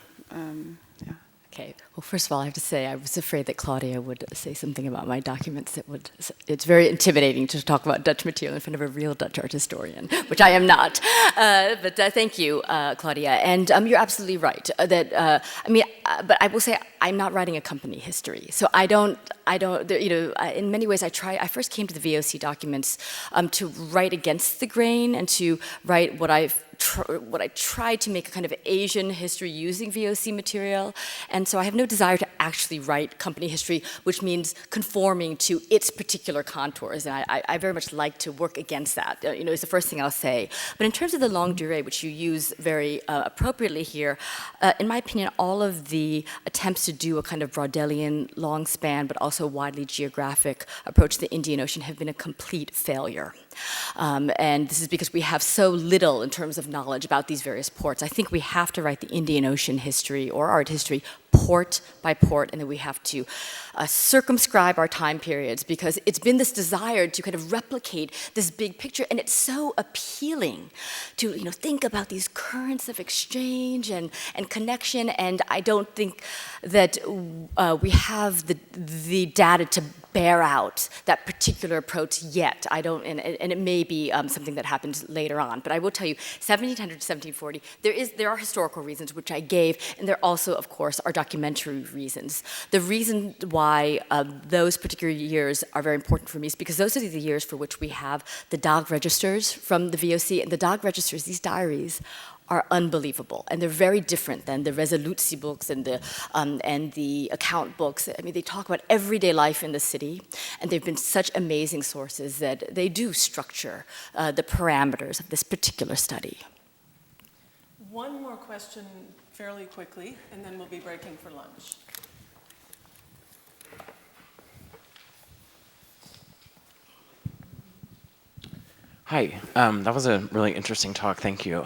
Okay, well, first of all, I have to say I was afraid that Claudia would say something about my documents that would, it's very intimidating to talk about Dutch material in front of a real Dutch art historian, which I am not. But thank you, Claudia. And you're absolutely right that, but I will say I'm not writing a company history. So I don't, in many ways I first came to the VOC documents to write against the grain and to write what I tried to make a kind of Asian history using VOC material. And so I have no desire to actually write company history, which means conforming to its particular contours. And I very much like to work against that, is the first thing I'll say. But in terms of the longue durée, which you use very appropriately here, in my opinion, all of the attempts to do a kind of Braudelian long span, but also widely geographic approach to the Indian Ocean have been a complete failure. And this is because we have so little in terms of knowledge about these various ports. I think we have to write the Indian Ocean history or art history port by port, and then we have to circumscribe our time periods, because it's been this desire to kind of replicate this big picture, and it's so appealing to think about these currents of exchange and connection, and I don't think that we have the data to bear out that particular approach yet. I don't, and it may be something that happens later on. But I will tell you, 1700 to 1740, there are historical reasons which I gave, and there also, of course, are documentary reasons. The reason why those particular years are very important for me is because those are the years for which we have the Dag registers from the VOC, and the Dag registers, these diaries, are unbelievable, and they're very different than the resolutie books and the account books. I mean, they talk about everyday life in the city, and they've been such amazing sources that they do structure the parameters of this particular study. One more question fairly quickly, and then we'll be breaking for lunch. Hi, that was a really interesting talk, thank you.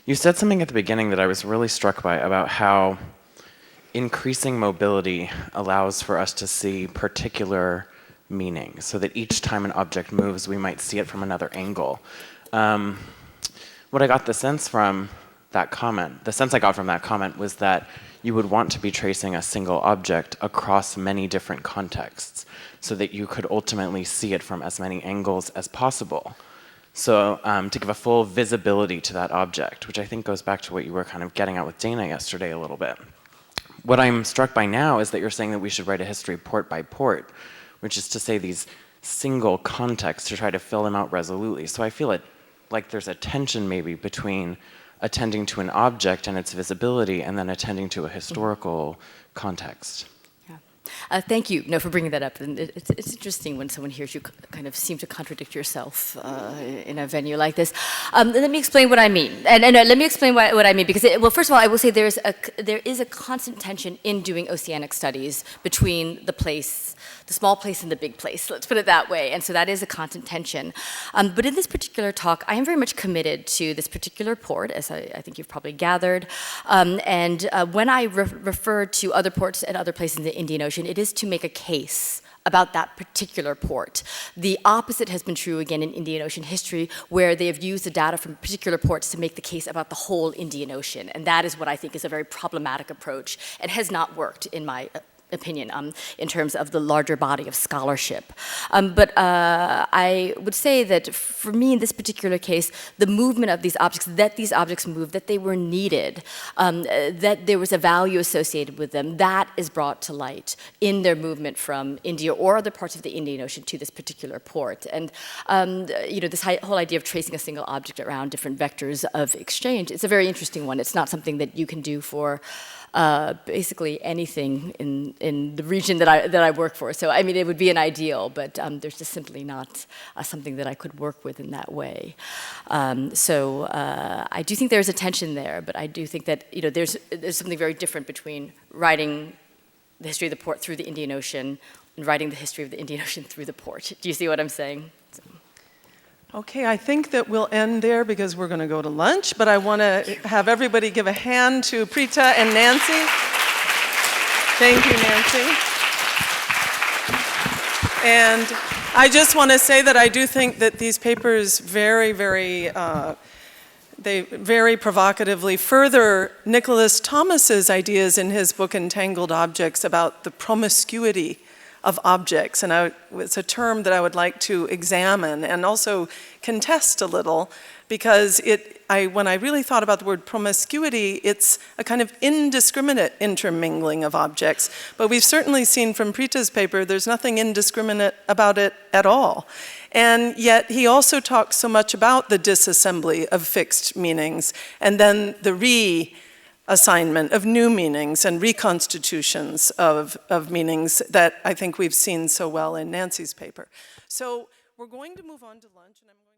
You said something at the beginning that I was really struck by about how increasing mobility allows for us to see particular meaning, so that each time an object moves, we might see it from another angle. What I got the sense from that comment, the sense I got from that comment was that you would want to be tracing a single object across many different contexts, so that you could ultimately see it from as many angles as possible. So to give a full visibility to that object, which I think goes back to what you were kind of getting at with Dana yesterday a little bit. What I'm struck by now is that you're saying that we should write a history port by port, which is to say these single contexts to try to fill them out resolutely. So I feel like there's a tension maybe between attending to an object and its visibility and then attending to a historical context. Thank you for bringing that up. And it's interesting when someone hears you kind of seem to contradict yourself in a venue like this. Let me explain what I mean. And let me explain what I mean, because, well, first of all, I will say there is a constant tension in doing oceanic studies between the small place and the big place, let's put it that way. And so that is a constant tension. But in this particular talk, I am very much committed to this particular port, as I think you've probably gathered. And when I refer to other ports and other places in the Indian Ocean, it is to make a case about that particular port. The opposite has been true again in Indian Ocean history, where they have used the data from particular ports to make the case about the whole Indian Ocean. And that is what I think is a very problematic approach and has not worked in my opinion in terms of the larger body of scholarship. But I would say that for me in this particular case, the movement of these objects moved, that they were needed, that there was a value associated with them, that is brought to light in their movement from India or other parts of the Indian Ocean to this particular port. And this whole idea of tracing a single object around different vectors of exchange, it's a very interesting one. It's not something that you can do for basically anything in the region that I work for. So I mean, it would be an ideal, but there's just simply not something that I could work with in that way. So I do think there's a tension there, but I do think that there's something very different between writing the history of the port through the Indian Ocean and writing the history of the Indian Ocean through the port. Do you see what I'm saying? So. Okay, I think that we'll end there because we're going to go to lunch, but I want to have everybody give a hand to Prita and Nancy. Thank you, Nancy. And I just want to say that I do think that these papers very provocatively further Nicholas Thomas's ideas in his book Entangled Objects about the promiscuity of objects, and it's a term that I would like to examine and also contest a little, because when I really thought about the word promiscuity, it's a kind of indiscriminate intermingling of objects. But we've certainly seen from Prita's paper, there's nothing indiscriminate about it at all. And yet he also talks so much about the disassembly of fixed meanings and then the reassignment of new meanings and reconstitutions of meanings that I think we've seen so well in Nancy's paper. So we're going to move on to lunch, and I'm going